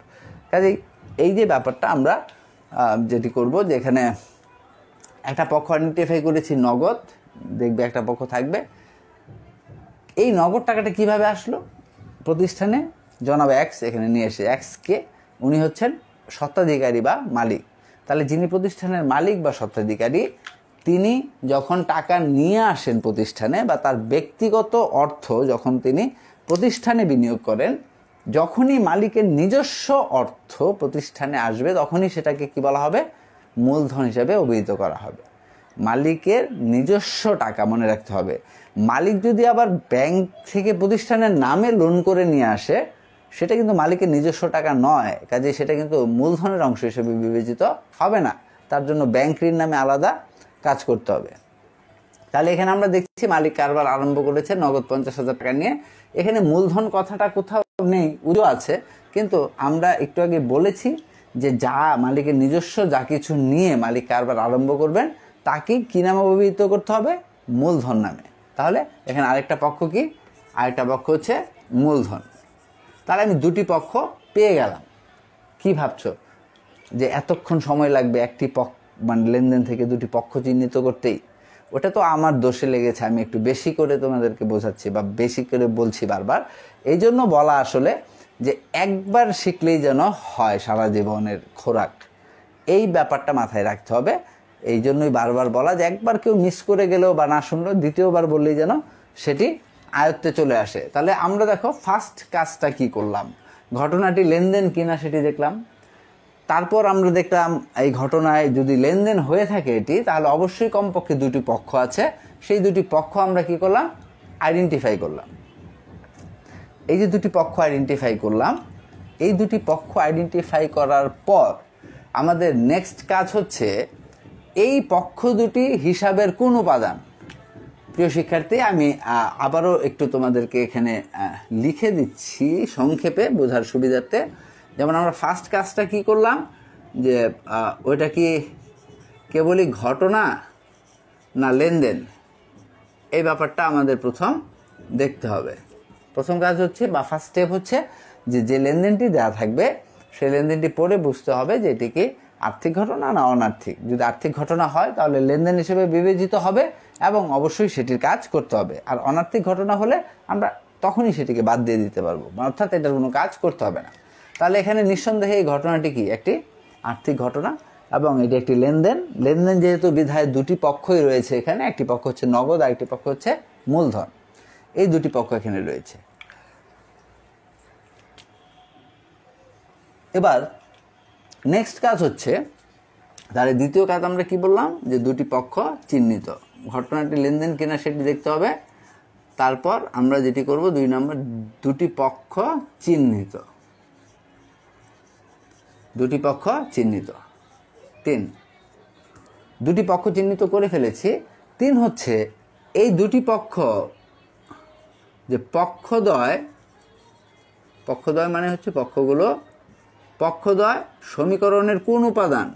কাজেই এই যে ব্যাপারটা আমরা যেটি করব, যে এখানে একটা পক্ষ আইডেন্টিফাই করেছি নগদ, দেখবে একটা পক্ষ থাকবে। এই নগদ টাকাটা কিভাবে আসলো? প্রতিষ্ঠানে জনাব এক্স এখানে নিয়ে এসে, এক্সকে উনি হচ্ছেন স্বত্বাধিকারী বা মালিক। তাহলে যিনি প্রতিষ্ঠানের মালিক বা স্বত্বাধিকারী, তিনি যখন টাকা নিয়ে আসেন প্রতিষ্ঠানে, বা তার ব্যক্তিগত অর্থ যখন তিনি প্রতিষ্ঠানে বিনিয়োগ করেন, যখনই মালিকের নিজস্ব অর্থ প্রতিষ্ঠানে আসবে, তখনই সেটাকে কি বলা হবে? মূলধন হিসাবে অভিহিত করা হবে। মালিকের নিজস্ব টাকা, মনে রাখতে হবে। মালিক যদি আবার ব্যাংক থেকে প্রতিষ্ঠানের নামে লোন করে নিয়ে আসে, সেটা কিন্তু মালিকের নিজস্ব টাকা নয়, কাজে সেটা কিন্তু মূলধনের অংশ হিসেবে বিবেচিত হবে না। তার জন্য ব্যাংক ঋণ নামে আলাদা কাজ করতে হবে। তাহলে এখানে আমরা দেখছি মালিক কারবার আরম্ভ করেছে নগদ 50,000 টাকা নিয়ে। এখানে মূলধন কথাটা কোথাও নেই, উজো আছে, কিন্তু আমরা একটু আগে বলেছি যে যা মালিকের নিজস্ব যা কিছু নিয়ে মালিক কারবার আরম্ভ করবেন, তাকে কি নামে অভিহিত করতে হবে? মূলধন নামে। তাহলে এখানে আরেকটা পক্ষ কি? আরেকটা পক্ষ হচ্ছে মূলধন। তাহলে আমি দুটি পক্ষ পেয়ে গেলাম। কি ভাবছো যে এতক্ষণ সময় লাগবে একটি মানে লেনদেন থেকে দুটি পক্ষ চিহ্নিত করতেই? ওটা তো আমার দোষে লেগেছে, আমি একটু বেশি করে তোমাদেরকে বোঝাচ্ছি বা বেশি করে বলছি বারবার। এই জন্য বলা আসলে যে একবার শিখলেই যেন হয় সারা জীবনের খোরাক, এই ব্যাপারটা মাথায় রাখতে হবে। এই জন্যই বারবার বলা যে একবার কেউ মিস করে গেলেও বা না শুনলেও দ্বিতীয়বার বললেই যেন সেটি আয়ত্তে চলে আসে। তাহলে আমরা দেখো ফার্স্ট কাজটা কি করলাম, ঘটনাটি লেনদেন কিনা সেটি দেখলাম। তারপর আমরা দেখলাম এই ঘটনায় যদি লেনদেন হয়ে থাকে এটি, তাহলে অবশ্যই কমপক্ষে দুটি পক্ষ আছে। সেই দুটি পক্ষ আমরা কি করলাম? আইডেন্টিফাই করলাম। এই যে দুটি পক্ষ আইডেন্টিফাই করলাম, এই দুটি পক্ষ আইডেন্টিফাই করার পর আমাদের নেক্সট কাজ হচ্ছে এই পক্ষ দুটি হিসাবের কোন উপাদান। প্রিয় শিক্ষার্থী, আমি আবারও একটু তোমাদেরকে এখানে লিখে দিচ্ছি সংক্ষেপে বোঝার সুবিধার্থে, যেমন আমরা ফার্স্ট কাজটা কি করলাম, যে ওইটা কি কেবলই ঘটনা না লেনদেন, এই ব্যাপারটা আমাদের প্রথম দেখতে হবে। প্রথম কাজ হচ্ছে বা ফার্স্ট স্টেপ হচ্ছে যে লেনদেনটি দেওয়া থাকবে সেই লেনদেনটি পড়ে বুঝতে হবে যে এটি কি আর্থিক ঘটনা না অনার্থিক। যদি আর্থিক ঘটনা হয় তাহলে লেনদেন হিসেবে বিবেচিত হবে এবং অবশ্যই সেটির কাজ করতে হবে। আর অনার্থিক ঘটনা হলে আমরা তখনই সেটিকে বাদ দিয়ে দিতে পারবো, অর্থাৎ এটার কোনো কাজ করতে হবে না। তাহলে এখানে নিঃসন্দেহে এই ঘটনাটি কি একটি আর্থিক ঘটনা এবং এটি একটি লেনদেন। লেনদেন যেহেতু বিধায় দুটি পক্ষই রয়েছে এখানে, একটি পক্ষ হচ্ছে নগদ আর একটি পক্ষ হচ্ছে মূলধন, এই দুটি পক্ষ এখানে রয়েছে। এবার নেক্সট কাজ হচ্ছে, তাহলে দ্বিতীয় কাজ আমরা কি বললাম, যে দুটি পক্ষ চিহ্নিত, ঘটনাটি লেনদেন কিনা সেটি দেখতে হবে। তারপর আমরা যেটি করব 2 নম্বর, দুটি পক্ষ চিহ্নিত, দুটি পক্ষ চিহ্নিত। 3, দুটি পক্ষ চিহ্নিত করে ফেলেছি। 3 হচ্ছে এই দুটি পক্ষ যে পক্ষদ্বয়, পক্ষদ্বয় মানে হচ্ছে পক্ষগুলো, পক্ষদ্বয় সমীকরণের কোন উপাদান,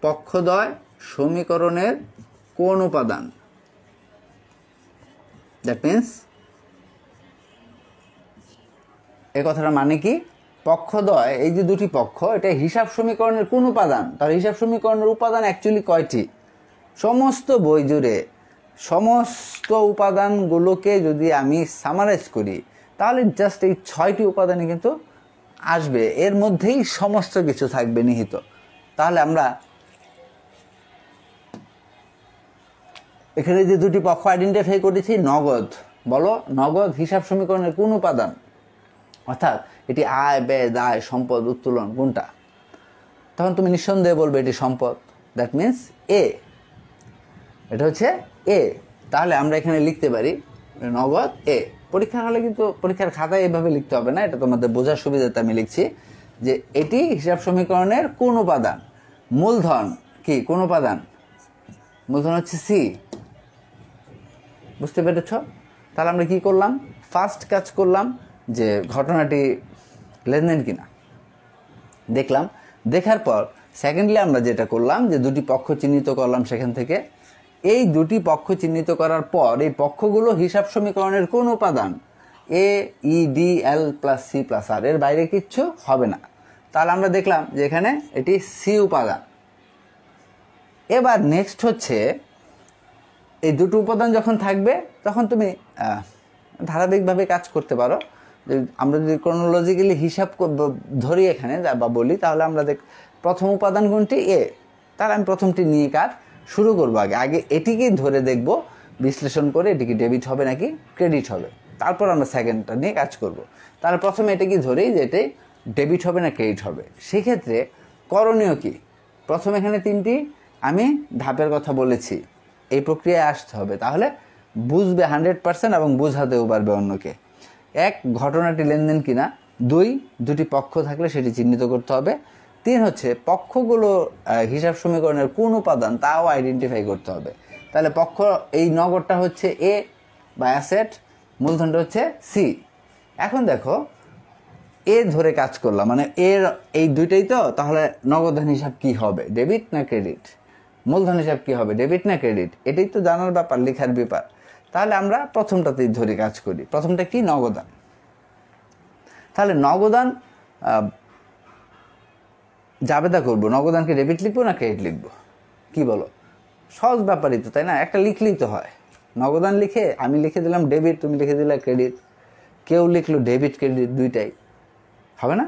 পক্ষদ্বয় সমীকরণের কোন উপাদান, দ্যাট মিন্স এই কথাটা মানে কি, পক্ষদ্বয় এই যে দুটি পক্ষ এটা হিসাব সমীকরণের কোন উপাদান। তার হিসাব সমীকরণের উপাদান অ্যাকচুয়ালি কয়টি, সমস্ত বই জুড়ে সমস্ত উপাদানগুলোকে যদি আমি সামারাইজ করি তাহলে জাস্ট এই 6টি উপাদানই কিন্তু আসবে, এর মধ্যেই সমস্ত কিছু থাকবে নিহিত। তাহলে আমরা এখানে যে দুটি পক্ষ আইডেন্টিফাই করেছি, নগদ, বলো নগদ হিসাব সমীকরণের কোন উপাদান, অর্থাৎ এটি আয় ব্যয় দায় সম্পদ উত্তোলন কোনটা, তখন তুমি নিঃসন্দেহে বলবে এটি সম্পদ, দ্যাট মিন্স এ, এটা হচ্ছে এ। তাহলে আমরা এখানে লিখতে পারি নগদ এ। পরীক্ষার হলে কিন্তু পরীক্ষার খাতায় এভাবে লিখতে হবে না, এটা তোমাদের বোঝার সুবিধাতে আমি লিখছি যে এটি হিসাব সমীকরণের কোন উপাদান। মূলধন কি কোন উপাদান, মূলধন হচ্ছে সি, বুঝতে পেরেছ? তাহলে আমরা কি করলাম, ফার্স্ট কাজ করলাম যে ঘটনাটি লেনদেন কিনা দেখলাম, দেখার পর সেকেন্ডলি আমরা যেটা করলাম যে দুটি পক্ষ চিহ্নিত করলাম সেখান থেকে। এই দুটি পক্ষ চিহ্নিত করার পর এই পক্ষগুলো হিসাব সমীকরণের কোন উপাদান, এ ই ডি এল প্লাস সি প্লাস আর, এর বাইরে কিচ্ছু হবে না। তাহলে আমরা দেখলাম যে এখানে এটি সি উপাদান। এবার নেক্সট হচ্ছে এই দুটো উপাদান যখন থাকবে তখন তুমি ধারাবাহিকভাবে কাজ করতে পারো। আমরা যদি ক্রোনোলজিক্যালি হিসাব ধরি এখানে বা বলি, তাহলে আমরা প্রথম উপাদান কোনটি, এ, তাহলে আমি প্রথমটি নিয়ে কাজ শুরু করবো। আগে এটিকেই ধরে দেখব, বিশ্লেষণ করে এটি কি ডেবিট হবে নাকি ক্রেডিট হবে, তারপর আমরা সেকেন্ডটা নিয়ে কাজ করব। তাহলে প্রথমে এটাকে ধরেই যে এটি ডেবিট হবে না ক্রেডিট হবে। সেক্ষেত্রে করণীয় কি, প্রথম এখানে 3টি আমি ধাপের কথা বলেছি, এই প্রক্রিয়ায় আসতে হবে, তাহলে বুঝবে 100% এবং বুঝাতেও পারবে অন্যকে। 1, ঘটনাটি লেনদেন কিনা। 2, দুটি পক্ষ থাকলে সেটি চিহ্নিত করতে হবে। 3 হচ্ছে পক্ষগুলো হিসাব সমীকরণের কোন উপাদান তাও আইডেন্টিফাই করতে হবে। তাহলে পক্ষ এই নগদটা হচ্ছে এ বা অ্যাসেট, মূলধনটা হচ্ছে সি। এখন দেখো এ ধরে কাজ করলাম, মানে এর এই দুইটাই তো, তাহলে নগদান হিসাব কি হবে, ডেবিট না ক্রেডিট, মূলধন হিসাব কি হবে, ডেবিট না ক্রেডিট, এটাই তো জানার ব্যাপার, লেখার ব্যাপার। তাহলে আমরা প্রথমটাতেই ধরে কাজ করি। প্রথমটা কি, নগদান। তাহলে নগদান জাবেদা করবো, নগদানকে ডেবিট লিখবো না ক্রেডিট লিখবো, কি বলো? সহজ ব্যাপারই তো, তাই না? একটা লিখলেই তো হয়। নগদান লিখে আমি লিখে দিলাম ডেবিট, তুমি লিখে দিলে ক্রেডিট, কেউ লিখলো ডেবিট ক্রেডিট দুইটাই, হবে না?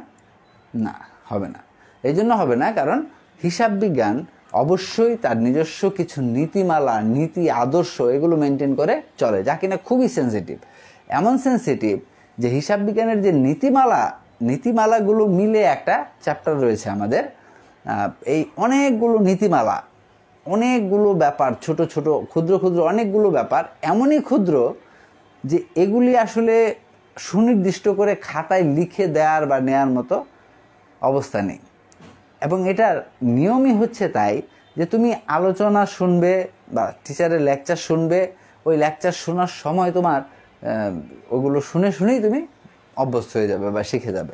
না, হবে না। এই জন্য হবে না কারণ হিসাব বিজ্ঞান অবশ্যই তার নিজস্ব কিছু নীতিমালা, নীতি, আদর্শ এগুলো মেনটেন করে চলে, যা কিনা খুবই সেন্সিটিভ। এমন সেন্সিটিভ যে হিসাব বিজ্ঞানের যে নীতিমালাগুলো মিলে একটা চ্যাপ্টার রয়েছে আমাদের। এই অনেকগুলো নীতিমালা, অনেকগুলো ব্যাপার, ছোট ছোট ক্ষুদ্র ক্ষুদ্র অনেকগুলো ব্যাপার, এমনই ক্ষুদ্র যে এগুলি আসলে সুনির্দিষ্ট করে খাতায় লিখে দেওয়ার বা নেয়ার মতো অবস্থা নেই। এবং এটার নিয়মই হচ্ছে তাই যে তুমি আলোচনা শুনবে বা টিচারের লেকচার শুনবে, ওই লেকচার শোনার সময় তোমার ওগুলো শুনে শুনেই তুমি অভ্যস্ত হয়ে যাবে বা শিখে যাবে।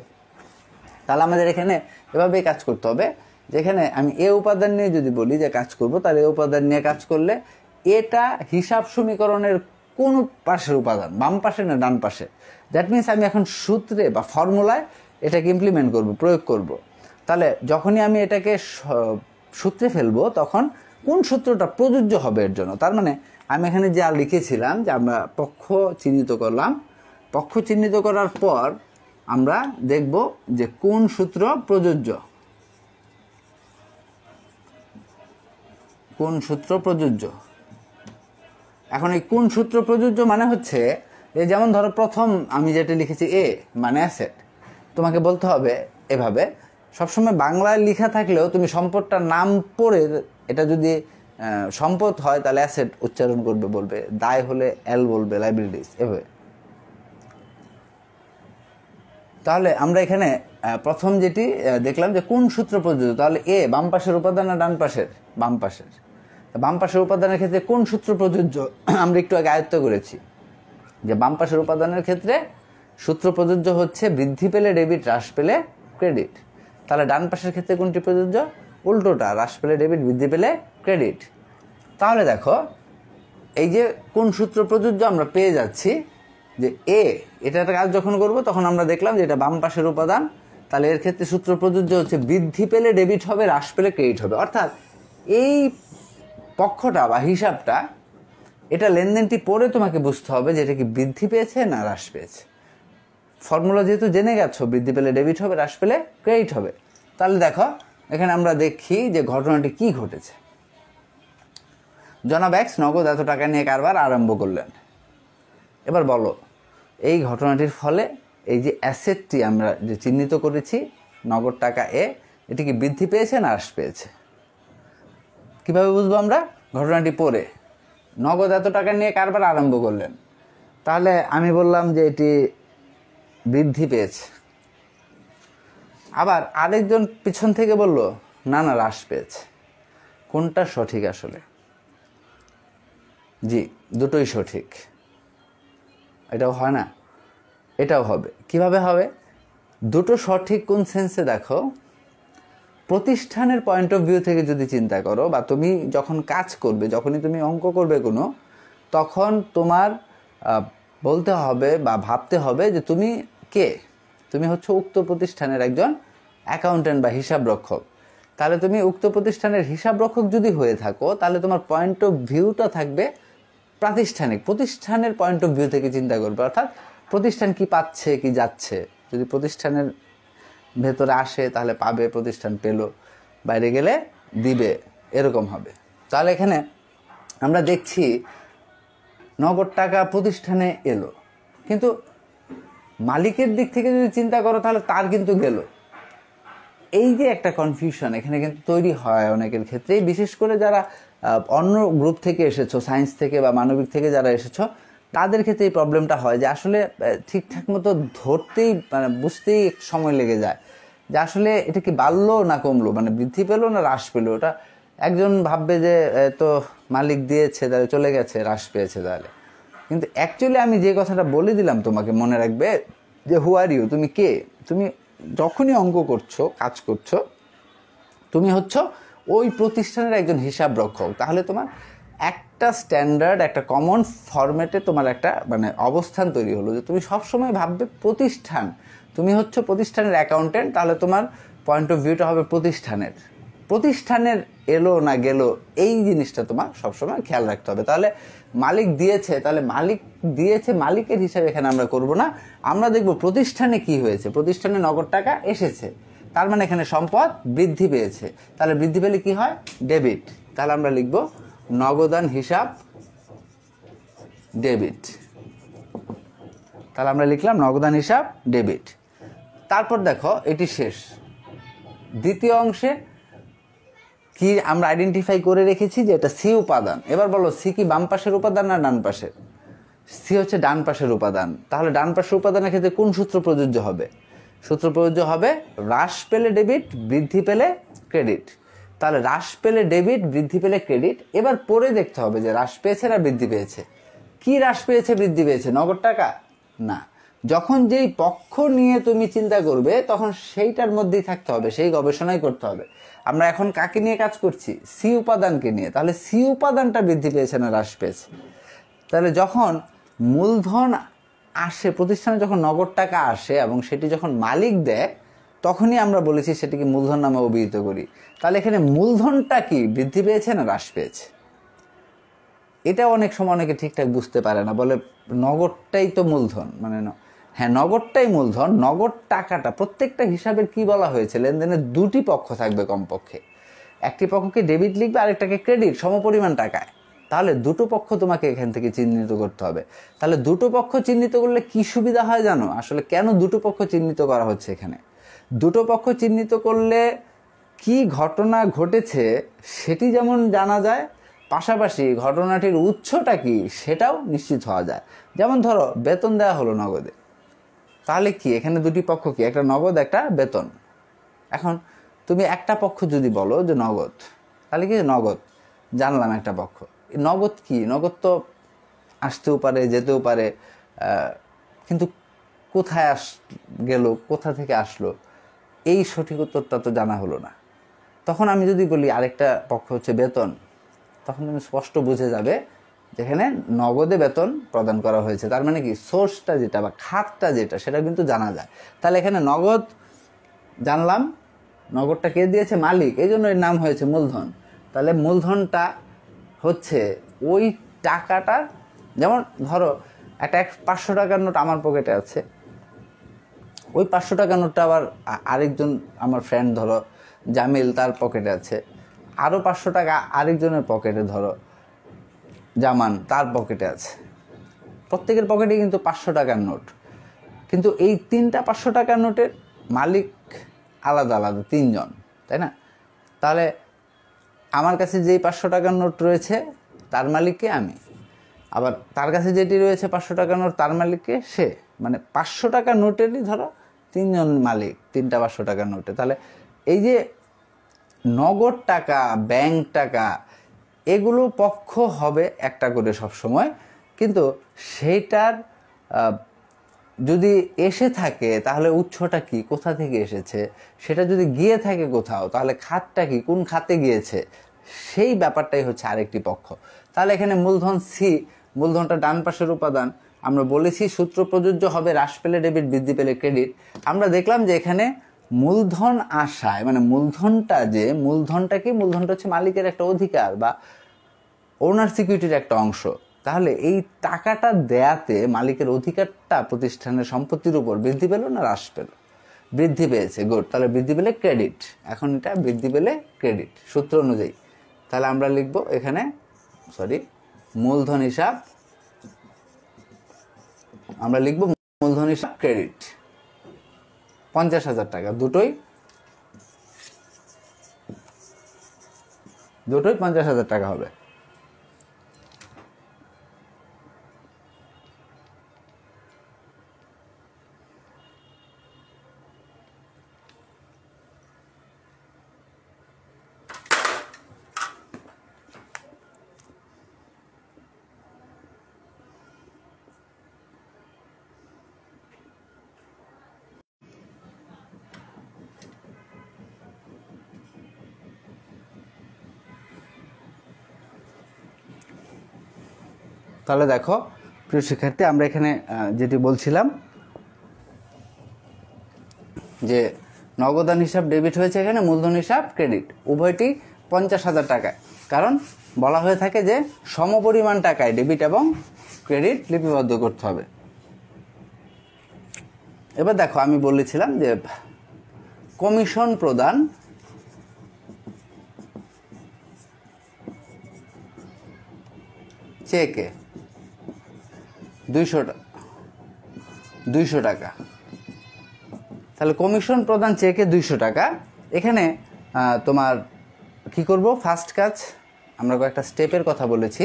তাহলে আমাদের এখানে এভাবেই কাজ করতে হবে, যেখানে আমি এ উপাদান নিয়ে যদি বলি যে কাজ করব, তাহলে এ উপাদান নিয়ে কাজ করলে এটা হিসাব সমীকরণের কোন পাশের উপাদান, বাম পাশে না ডান পাশে। দ্যাট মিনস আমি এখন সূত্রে বা ফর্মুলায় এটাকে ইমপ্লিমেন্ট করব, প্রয়োগ করব। তাহলে যখনই আমি এটাকে সূত্রে ফেলবো তখন কোন সূত্রটা প্রযোজ্য হবে এর জন্য। তার মানে আমি এখানে যা লিখেছিলাম যে আমরা পক্ষ চিহ্নিত করলাম, পক্ষ চিহ্নিত করার পর আমরা দেখব যে কোন সূত্র প্রযোজ্য, কোন সূত্র প্রযোজ্য। এখন এই কোন সূত্র প্রযোজ্য মানে হচ্ছে যেমন ধরো প্রথম আমি যেটা লিখেছি এ মানে অ্যাসেট, তোমাকে বলতে হবে এভাবে, সবসময় বাংলায় লেখা থাকলেও তুমি সম্পদটার নাম পড়ে এটা যদি সম্পদ হয় তাহলে অ্যাসেট উচ্চারণ করবে, বলবে দায় হলে এল বলবে, লাইবিলিটিস এভাবে। তাহলে আমরা এখানে প্রথম যেটি দেখলাম যে কোন সূত্র প্রযোজ্য, তাহলে এ বাম পাশের উপাদান না ডান পাশের, বাম পাশের। বাম পাশের উপাদানের ক্ষেত্রে কোন সূত্র প্রযোজ্য আমরা একটু আগে আয়ত্ত করেছি যে বাম পাশের উপাদানের ক্ষেত্রে সূত্র প্রযোজ্য হচ্ছে বৃদ্ধি পেলে ডেবিট, হ্রাস পেলে ক্রেডিট। তাহলে ডান পাশের ক্ষেত্রে কোনটি প্রযোজ্য? উল্টোটা, হ্রাস পেলে ডেবিট, বৃদ্ধি পেলে ক্রেডিট। তাহলে দেখো এই যে কোন সূত্র প্রযোজ্য আমরা পেয়ে যাচ্ছি যে এ এটার কাজ যখন করব তখন আমরা দেখলাম যে এটা বাম পাশের উপাদান, তাহলে এর ক্ষেত্রে সূত্র প্রযোজ্য হচ্ছে বৃদ্ধি পেলে ডেবিট হবে, হ্রাস পেলে ক্রেডিট হবে। অর্থাৎ এই পক্ষটা বা হিসাবটা, এটা লেনদেনটি পড়ে তোমাকে বুঝতে হবে যে এটা কি বৃদ্ধি পেয়েছে না হ্রাস পেয়েছে। ফর্মুলা যেহেতু জেনে গেছো, বৃদ্ধি পেলে ডেবিট হবে, হ্রাস পেলে ক্রেডিট হবে। তাহলে দেখো এখানে আমরা দেখি যে ঘটনাটি কি ঘটেছে। জনাব এক্স নগদ এত টাকা নিয়ে কারবার আরম্ভ করলেন। এবার বলো এই ঘটনাটির ফলে এই যে অ্যাসেটটি আমরা যে চিহ্নিত করেছি নগদ টাকা এ, এটি কি বৃদ্ধি পেয়েছে না হ্রাস পেয়েছে? কিভাবে বুঝবো আমরা? ঘটনাটি পড়ে নগদ এত টাকা নিয়ে কারবার আরম্ভ করলেন, তাহলে আমি বললাম যে এটি বৃদ্ধি পেয়েছে। আবার আরেকজন পিছন থেকে বলল না না হ্রাস পেয়েছে। কোনটা সঠিক আসলে? জি, দুটোই সঠিক। এটাও হয় না, এটাও হবে। কিভাবে হবে? দুটো সঠিক কোন সেন্সে দেখো, প্রতিষ্ঠানের পয়েন্ট অফ ভিউ থেকে যদি চিন্তা করো, বা তুমি যখন কাজ করবে, যখনই তুমি অঙ্ক করবে কোনো, তখন তোমার বলতে হবে বা ভাবতে হবে যে তুমি কে? তুমি হচ্ছে উক্ত প্রতিষ্ঠানের একজন অ্যাকাউন্ট্যান্ট বা হিসাবরক্ষক। তাহলে তুমি উক্ত প্রতিষ্ঠানের হিসাবরক্ষক যদি হয়ে থাকো, তাহলে তোমার পয়েন্ট অফ ভিউটা থাকবে প্রাতিষ্ঠানিক, প্রতিষ্ঠানের পয়েন্ট অফ ভিউ থেকে চিন্তা করবে। অর্থাৎ প্রতিষ্ঠান কি পাচ্ছে কি যাচ্ছে, যদি প্রতিষ্ঠানের ভেতরে আসে তাহলে পাবে, প্রতিষ্ঠান পেল, বাইরে গেলে দিবে, এরকম হবে। তাহলে এখানে আমরা দেখছি নগদ টাকা প্রতিষ্ঠানে এলো, কিন্তু মালিকের দিক থেকে যদি চিন্তা করো তাহলে তার কিন্তু গেল। এই যে একটা কনফিউশন এখানে কিন্তু তৈরি হয় অনেকের ক্ষেত্রেই, বিশেষ করে যারা অন্য গ্রুপ থেকে এসেছো, সায়েন্স থেকে বা মানবিক থেকে যারা এসেছো, তাদের ক্ষেত্রে এই প্রবলেমটা হয় যে আসলে ঠিকঠাক মতো ধরতেই মানে বুঝতেই সময় লেগে যায় যে আসলে এটা কি বাড়লো না কমলো, মানে বৃদ্ধি পেলো না হ্রাস পেলো। ওটা একজন ভাববে যে তো মালিক দিয়েছে তাহলে চলে গেছে, হ্রাস পেয়েছে তাহলে। কিন্তু অ্যাকচুয়ালি আমি যে কথাটা বলে দিলাম তোমাকে, মনে রাখবে যে হু আর ইউ, তুমি কে? তুমি যখনই অঙ্ক করছো, কাজ করছো, তুমি হচ্ছ ওই প্রতিষ্ঠানের একজন হিসাব রক্ষক। তাহলে তোমার একটা স্ট্যান্ডার্ড, একটা কমন ফরম্যাটে তোমার একটা মানে অবস্থান তৈরি হলো যে তুমি সবসময় ভাববে প্রতিষ্ঠান, তুমি হচ্ছে প্রতিষ্ঠানের অ্যাকাউন্টেন্ট। তাহলে তোমার পয়েন্ট অফ ভিউটা হবে প্রতিষ্ঠানের, প্রতিষ্ঠানের এলো না গেল এই জিনিসটা তোমার সবসময় খেয়াল রাখতে হবে। তাহলে মালিক দিয়েছে, তাহলে মালিক দিয়েছে মালিকের হিসাবে এখানে আমরা করব না, আমরা দেখব প্রতিষ্ঠানে কি হয়েছে, প্রতিষ্ঠানে নগদ টাকা এসেছে, তার মানে এখানে সম্পদ বৃদ্ধি পেয়েছে। তাহলে বৃদ্ধি পেলে কি হয়? ডেবিট। তাহলে আমরা লিখব নগদান হিসাব ডেবিট। তাহলে আমরা লিখলাম নগদান হিসাব ডেবিট। তারপর দেখো এটি শেষ। দ্বিতীয় অংশে কি আমরা আইডেন্টিফাই করে রেখেছি যে এটা সি উপাদান। এবার বলো সি কি বাম পাশের উপাদান না ডান পাশের? সি হচ্ছে ডান পাশের উপাদান। তাহলে ডান পাশের উপাদানের ক্ষেত্রে কোন সূত্র প্রযোজ্য হবে? সূত্র প্রযোজ্য হবে হ্রাস পেলে ডেবিট, বৃদ্ধি পেলে ক্রেডিট। তাহলে হ্রাস পেলে ডেবিট, বৃদ্ধি পেলে ক্রেডিট। এবার পরে দেখতে হবে যে হ্রাস পেয়েছে না বৃদ্ধি পেয়েছে। কি হ্রাস পেয়েছে বৃদ্ধি পেয়েছে? নগদ টাকা না, যখন যেই পক্ষ নিয়ে তুমি চিন্তা করবে তখন সেইটার মধ্যেই থাকতে হবে, সেই গবেষণাই করতে হবে। আমরা এখন কাকে নিয়ে কাজ করছি? সি উপাদানকে নিয়ে। তাহলে সি উপাদানটা বৃদ্ধি পেয়েছে না হ্রাস পেয়েছে? তাহলে যখন মূলধন আসে, প্রতিষ্ঠানে যখন নগদ টাকা আসে এবং সেটি যখন মালিক দেয়, তখনই আমরা বলেছি সেটিকে মূলধন নামে অভিহিত করি। তাহলে এখানে মূলধনটা কি বৃদ্ধি পেয়েছে না হ্রাস পেয়েছে? এটা অনেক সময় অনেকে ঠিকঠাক বুঝতে পারে না, বলে নগদটাই তো মূলধন। মানে হ্যাঁ, নগদটাই মূলধন। নগদ টাকাটা প্রত্যেকটা হিসাবের কি বলা হয়েছে, লেনদেনের দুটি পক্ষ থাকবে কমপক্ষে। একটি পক্ষকে ডেবিট লিখবে, আরেকটাকে ক্রেডিট, সমপরিমাণ টাকায়। তাহলে দুটো পক্ষ তোমাকে এখান থেকে চিহ্নিত করতে হবে। তাহলে দুটো পক্ষ চিহ্নিত করলে কি সুবিধা হয় জানো? আসলে কেন দুটো পক্ষ চিহ্নিত করা হচ্ছে এখানে? দুটো পক্ষ চিহ্নিত করলে কি ঘটনা ঘটেছে সেটি যেমন জানা যায়, পাশাপাশি ঘটনাটির উৎসটা কি সেটাও নিশ্চিত হওয়া যায়। যেমন ধরো বেতন দেওয়া হলো নগদে, তাহলে কি এখানে দুটি পক্ষ কি, একটা নগদ একটা বেতন। এখন তুমি একটা পক্ষ যদি বলো যে নগদ, তাহলে কি নগদ জানলাম একটা পক্ষ। নগদ কি? নগদ তো আসতেও পারে যেতেও পারে, কিন্তু কোথায় গেল, কোথা থেকে আসলো, এই সঠিক উত্তরটা তো জানা হলো না। তখন আমি যদি বলি আরেকটা পক্ষ হচ্ছে বেতন, তখন তুমি স্পষ্ট বুঝে যাবে যেখানে নগদে বেতন প্রদান করা হয়েছে। তার মানে কি সোর্সটা যেটা বা খাতটা যেটা সেটা কিন্তু জানা যায়। তাহলে এখানে নগদ জানলাম, নগদটা কে দিয়েছে? মালিক, এই জন্য এর নাম হয়েছে মূলধন। তাহলে মূলধনটা হচ্ছে ওই টাকাটা, যেমন ধরো একটা 500 টাকার নোট আমার পকেটে আছে, ওই 500 টাকার নোটটা আবার আরেকজন আমার ফ্রেন্ড ধরো জামিল তার পকেটে আছে, আরও 500 টাকা আরেকজনের পকেটে ধরো জামান তার পকেটে আছে। প্রত্যেকের পকেটে কিন্তু 500 টাকার নোট, কিন্তু এই তিনটা 500 টাকার নোটের মালিক আলাদা আলাদা তিনজন, তাই না? তাহলে আমার কাছে যেই 500 টাকার নোট রয়েছে তার মালিককে আমি, আবার তার কাছে যেটি রয়েছে 500 টাকার নোট তার মালিককে সে। মানে 500 টাকার নোটেরই ধরো তিনজন মালিক, তিনটা 500 টাকার নোটে। তাহলে এই যে নগদ টাকা, ব্যাংক টাকা, এগুলো পক্ষ হবে একটা করে সব সময়, কিন্তু সেইটার যদি এসে থাকে তাহলে উৎসটা কি, কোথা থেকে এসেছে, সেটা যদি গিয়ে থাকে কোথাও, তাহলে খাতটা কি, কোন খাতে গিয়েছে, সেই ব্যাপারটাই হচ্ছে আরেকটি পক্ষ। তাহলে এখানে মূলধন সি, মূলধনটা ডান পাশের উপাদান। আমরা বলেছি সূত্র প্রযোজ্য হবে হ্রাস পেলে ডেবিট, বৃদ্ধি পেলে ক্রেডিট। আমরা দেখলাম যে এখানে মূলধন আসায়, মানে মূলধনটা যে, মূলধনটা কি, মূলধনটা হচ্ছে মালিকের একটা অধিকার বা ওনার সিকিউরিটির একটা অংশ। তাহলে এই টাকাটা দেয়াতে মালিকের অধিকারটা প্রতিষ্ঠানের সম্পত্তির উপর বৃদ্ধি পেল না হ্রাস পেল? বৃদ্ধি পেয়েছে। গুড। তাহলে বৃদ্ধি পেলে ক্রেডিট। এখন এটা বৃদ্ধি পেলে ক্রেডিট সূত্র অনুযায়ী। তাহলে আমরা লিখব এখানে মূলধন হিসাব, আমরা লিখব মূলধন হিসাব ক্রেডিট 50,000 টাকা। দুটোই 50,000 টাকা হবে। তাহলে দেখো প্রিয় শিক্ষার্থী, আমরা এখানে যেটি বলছিলাম যে নগদান হিসাব ডেবিট হয়েছে, এখানে মূলধন হিসাব ক্রেডিট, উভয়টি 50,000 টাকায়। কারণ বলা হয়ে থাকে যে সমপরিমাণ টাকায় ডেবিট এবং ক্রেডিট লিপিবদ্ধ করতে হবে। এবার দেখো আমি বলেছিলাম যে কমিশন প্রদান চেকে 200 টাকা। তাহলে কমিশন প্রদান চেকে 200 টাকা। এখানে তোমার কি করব, ফার্স্ট কাজ আমরা কয়েকটা স্টেপের কথা বলেছি।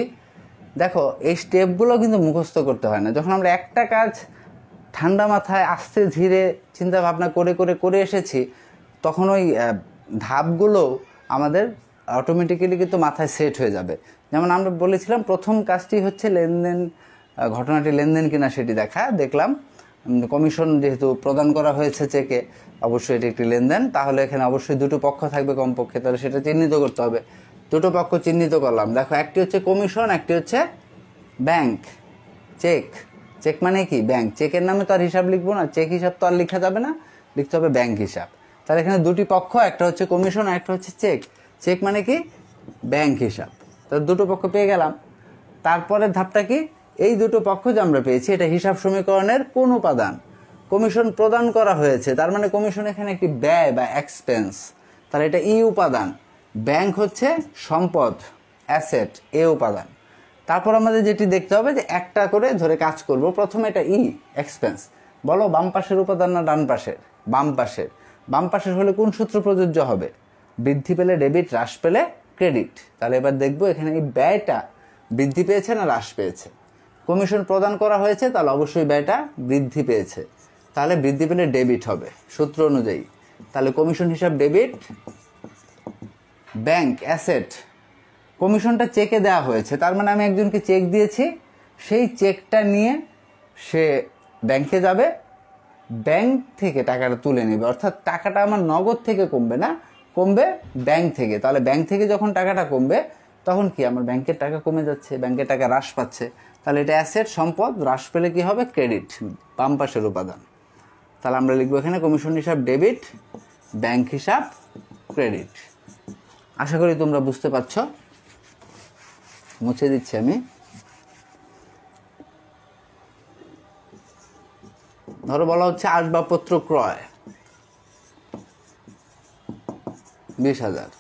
দেখো এই স্টেপগুলো কিন্তু মুখস্থ করতে হয় না। যখন আমরা একটা কাজ ঠান্ডা মাথায় আস্তে ধীরে চিন্তা ভাবনা করে এসেছি, তখন ওই ধাপগুলো আমাদের অটোমেটিক্যালি কিন্তু মাথায় সেট হয়ে যাবে। যেমন আমরা বলেছিলাম প্রথম কাজটি হচ্ছে লেনদেন, ঘটনাটি লেনদেন কিনা সেটি দেখলাম। কমিশন যেহেতু প্রদান করা হয়েছে চেকে, অবশ্যই এটি একটি লেনদেন, তাহলে এখানে অবশ্যই দুটো পক্ষ থাকবে কমপক্ষে, তাহলে সেটা চিহ্নিত করতে হবে। দুটো পক্ষ চিহ্নিত করলাম, দেখো একটি হচ্ছে কমিশন, একটি হচ্ছে ব্যাংক। চেক, চেক মানে কি? ব্যাংক। চেকের নামে তো আর হিসাব লিখবো না, চেক হিসাব তো আর লেখা যাবে না, লিখতে হবে ব্যাংক হিসাব। তাহলে এখানে দুটি পক্ষ, একটা হচ্ছে কমিশন আর একটা হচ্ছে চেক। চেক মানে কি? ব্যাংক হিসাব। তাহলে দুটো পক্ষ পেয়ে গেলাম। তারপরের ধাপটা কি? এই দুটো পক্ষ যে আমরা পেয়েছি এটা হিসাব সমীকরণের কোন উপাদান? কমিশন প্রদান করা হয়েছে, তার মানে কমিশন এখানে একটি ব্যয় বা এক্সপেন্স, তাহলে এটা ই উপাদান। ব্যাংক হচ্ছে সম্পদ, অ্যাসেট, এ উপাদান। তারপর আমাদের যেটি দেখতে হবে যে একটা করে ধরে কাজ করব। প্রথমে এটা ই, এক্সপেন্স। বলো বাম পাশের উপাদান না ডান পাশের? বাম পাশের। বাম পাশের হলে কোন সূত্র প্রযোজ্য হবে? বৃদ্ধি পেলে ডেবিট, হ্রাস পেলে ক্রেডিট। তাহলে এবার দেখবো এখানে এই ব্যয়টা বৃদ্ধি পেয়েছে না হ্রাস পেয়েছে। কমিশন প্রদান করা হয়েছে, তাহলে অবশ্যই ব্যয়টা বৃদ্ধি পেয়েছে, তাহলে বৃদ্ধি পেলে ডেবিট হবে সূত্র অনুযায়ী। তাহলে কমিশন হিসাব ডেবিট, ব্যাংক অ্যাসেট। কমিশনটা চেকে দেওয়া হয়েছে, তার মানে আমি একজনকে চেক দিয়েছি, সেই চেকটা নিয়ে সে ব্যাংকে যাবে, ব্যাংক থেকে টাকাটা তুলে নেবে, অর্থাৎ টাকাটা আমার নগদ থেকে কমবে না, কমবে ব্যাংক থেকে। তাহলে ব্যাংক থেকে যখন টাকাটা কমবে তখন কি আমার ব্যাংকের টাকা কমে যাচ্ছে, ব্যাংকের টাকা হ্রাস পাচ্ছে, তাহলে এটা অ্যাসেট, সম্পদ। হ্রাস পেলে কি হবে? ক্রেডিট, বাম পাশের উপাদান। তাহলে আমরা লিখবো এখানে কমিশন হিসাব ডেবিট, ব্যাংক হিসাব ক্রেডিট। আশা করি তোমরা বুঝতে পারছ। মুছে দিচ্ছি আমি। ধরো বলা হচ্ছে আসবাবপত্র ক্রয় 20,000।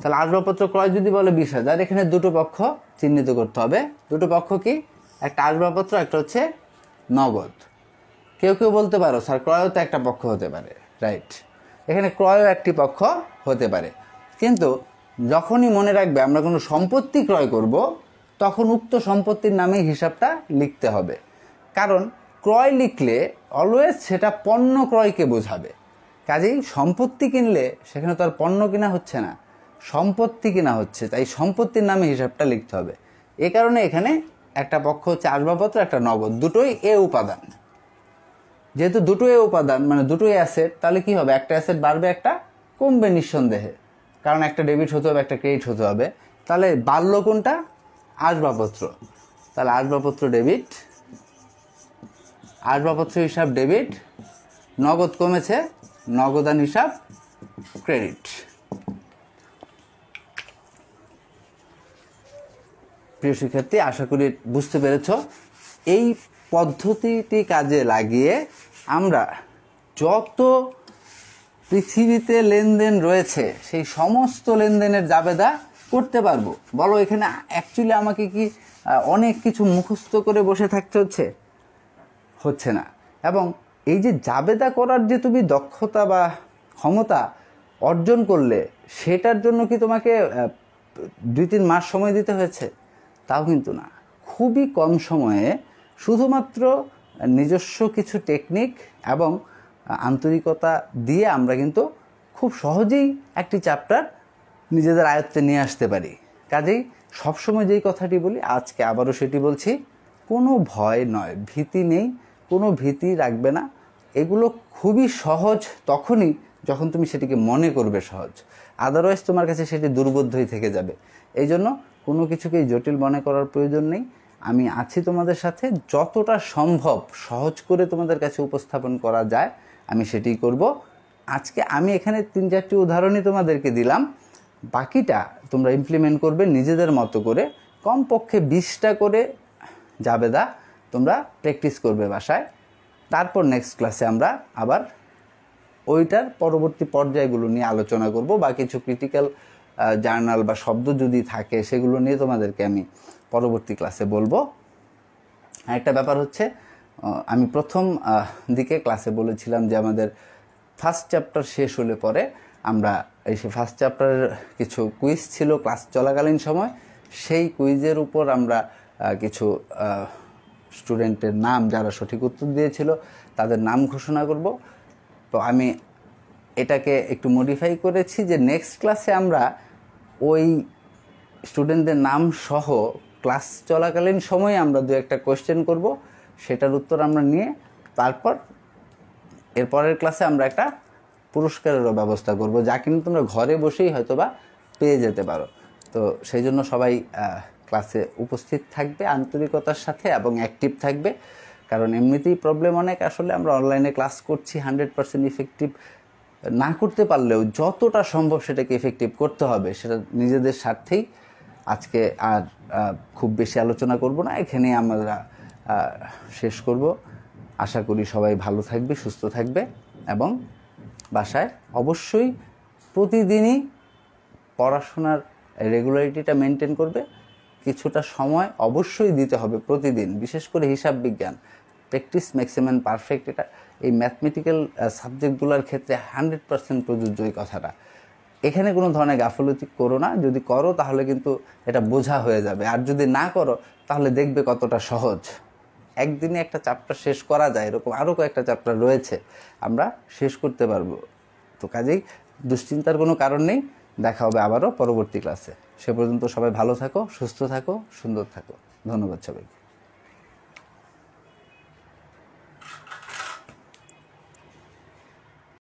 তাহলে আসবাবপত্র ক্রয় যদি বলে 20,000, এখানে দুটো পক্ষ চিহ্নিত করতে হবে। দুটো পক্ষ কি? একটা আসবাবপত্র, একটা হচ্ছে নগদ। কেউ কেউ বলতে পারো স্যার ক্রয়ও তো একটা পক্ষ হতে পারে, রাইট। এখানে ক্রয়ও একটি পক্ষ হতে পারে, কিন্তু যখনই মনে রাখবে আমরা কোনো সম্পত্তি ক্রয় করব তখন উক্ত সম্পত্তির নামে হিসাবটা লিখতে হবে। কারণ ক্রয় লিখলে অলওয়েজ সেটা পণ্য ক্রয়কে বোঝাবে। কাজেই সম্পত্তি কিনলে সেখানে তো আর পণ্য কিনা হচ্ছে না, সম্পত্তি কিনা হচ্ছে, তাই সম্পত্তির নামে হিসাবটা লিখতে হবে। এ কারণে এখানে একটা পক্ষ হচ্ছে আসবাবপত্র, একটা নগদ, দুটোই এ উপাদান। যেহেতু দুটোই উপাদান মানে দুটোই অ্যাসেট, তাহলে কি হবে? একটা অ্যাসেট বাড়বে, একটা কমবে নিঃসন্দেহে, কারণ একটা ডেবিট হতে হবে, একটা ক্রেডিট হতে হবে। তাহলে বাড়লো কোনটা? আসবাবপত্র। তাহলে আসবাবপত্র ডেবিট, আসবাবপত্র হিসাব ডেবিট, নগদ কমেছে, নগদান হিসাব ক্রেডিট। প্রিয় শিক্ষার্থী, আশা করি বুঝতে পেরেছ। এই পদ্ধতিটি কাজে লাগিয়ে আমরা যত পৃথিবীতে লেনদেন রয়েছে সেই সমস্ত লেনদেনের জাবেদা করতে পারবো। বলো এখানে অ্যাকচুয়ালি আমাকে কি অনেক কিছু মুখস্থ করে বসে থাকতে হচ্ছে না। এবং এই যে জাবেদা করার যে তুমি দক্ষতা বা ক্ষমতা অর্জন করলে, সেটার জন্য কি তোমাকে 2-3 মাস সময় দিতে হয়েছে? তাও কিন্তু না, খুবই কম সময়ে শুধুমাত্র নিজস্ব কিছু টেকনিক এবং আন্তরিকতা দিয়ে আমরা কিন্তু খুব সহজেই একটি চ্যাপ্টার নিজেদের আয়ত্তে নিয়ে আসতে পারি। কাজেই সবসময় যেই কথাটি বলি, আজকে আবারও সেটি বলছি, কোনো ভয় নয়, ভীতি নেই, কোনো ভীতি রাখবে না। এগুলো খুবই সহজ তখনই যখন তুমি সেটিকে মনে করবে সহজ, আদারওয়াইজ তোমার কাছে সেটি দুর্বোধ্যই থেকে যাবে। এই জন্য কোনো কিছুকেই জটিল মনে করার প্রয়োজন নেই। আমি আছি তোমাদের সাথে, যতটা সম্ভব সহজ করে তোমাদের কাছে উপস্থাপন করা যায় আমি সেটিই করব। আজকে আমি এখানে 3-4টি উদাহরণই তোমাদেরকে দিলাম, বাকিটা তোমরা ইমপ্লিমেন্ট করবে নিজেদের মতো করে। কমপক্ষে 20টা করে জাবেদা তোমরা প্র্যাকটিস করবে বাসায়। তারপর নেক্সট ক্লাসে আমরা আবার ওইটার পরবর্তী পর্যায়গুলো নিয়ে আলোচনা করব, বা কিছু ক্রিটিক্যাল জার্নাল বা শব্দ যদি থাকে সেগুলো নিয়ে তোমাদেরকে আমি পরবর্তী ক্লাসে বলবো। একটা ব্যাপার হচ্ছে, আমি প্রথম দিকে ক্লাসে বলেছিলাম যে আমাদের ফার্স্ট চ্যাপ্টার শেষ হলে পরে আমরা এই ফার্স্ট চ্যাপ্টারের কিছু কুইজ ছিল ক্লাস চলাকালীন সময়, সেই কুইজের উপর আমরা কিছু স্টুডেন্টের নাম, যারা সঠিক উত্তর দিয়েছিল তাদের নাম ঘোষণা করব। তো আমি এটাকে একটু মডিফাই করেছি যে নেক্সট ক্লাসে আমরা ওই স্টুডেন্টদের নাম সহ ক্লাস চলাকালীন সময়ে আমরা 2-1টা কোয়েশ্চেন করব, সেটার উত্তর আমরা নিয়ে তারপর এর পরের ক্লাসে আমরা একটা পুরস্কারেরও ব্যবস্থা করব, যা কিন্তু তোমরা ঘরে বসেই হয়তোবা পেয়ে যেতে পারো। তো সেই জন্য সবাই ক্লাসে উপস্থিত থাকবে আন্তরিকতার সাথে এবং অ্যাক্টিভ থাকবে, কারণ এমনিতেই প্রবলেম অনেক। আসলে আমরা অনলাইনে ক্লাস করছি, 100% ইফেক্টিভ না করতে পারলেও যতটা সম্ভব সেটাকে ইফেক্টিভ করতে হবে, সেটা নিজেদের স্বার্থেই। আজকে আর খুব বেশি আলোচনা করব না, এখানেই আমরা শেষ করব। আশা করি সবাই ভালো থাকবে, সুস্থ থাকবে এবং বাসায় অবশ্যই প্রতিদিনই পড়াশোনার রেগুলারিটিটা মেনটেন করবে। কিছুটা সময় অবশ্যই দিতে হবে প্রতিদিন, বিশেষ করে হিসাব বিজ্ঞান। প্র্যাকটিস ম্যাক্সিমাম পারফেক্ট, এটা এই ম্যাথমেটিক্যাল সাবজেক্টগুলোর ক্ষেত্রে 100% প্রযোজ্য এই কথাটা। এখানে কোনো ধরনের গাফলতি করো না, যদি করো তাহলে কিন্তু এটা বোঝা হয়ে যাবে, আর যদি না করো তাহলে দেখবে কতটা সহজ। একদিনে একটা চ্যাপ্টার শেষ করা যায়, এরকম আরও কয়েকটা চ্যাপ্টার রয়েছে, আমরা শেষ করতে পারবো। তো কাজেই দুশ্চিন্তার কোনো কারণ নেই। দেখা হবে আবারও পরবর্তী ক্লাসে। সে পর্যন্ত সবাই ভালো থাকো, সুস্থ থাকো, সুন্দর থাকো। ধন্যবাদ সবাইকে।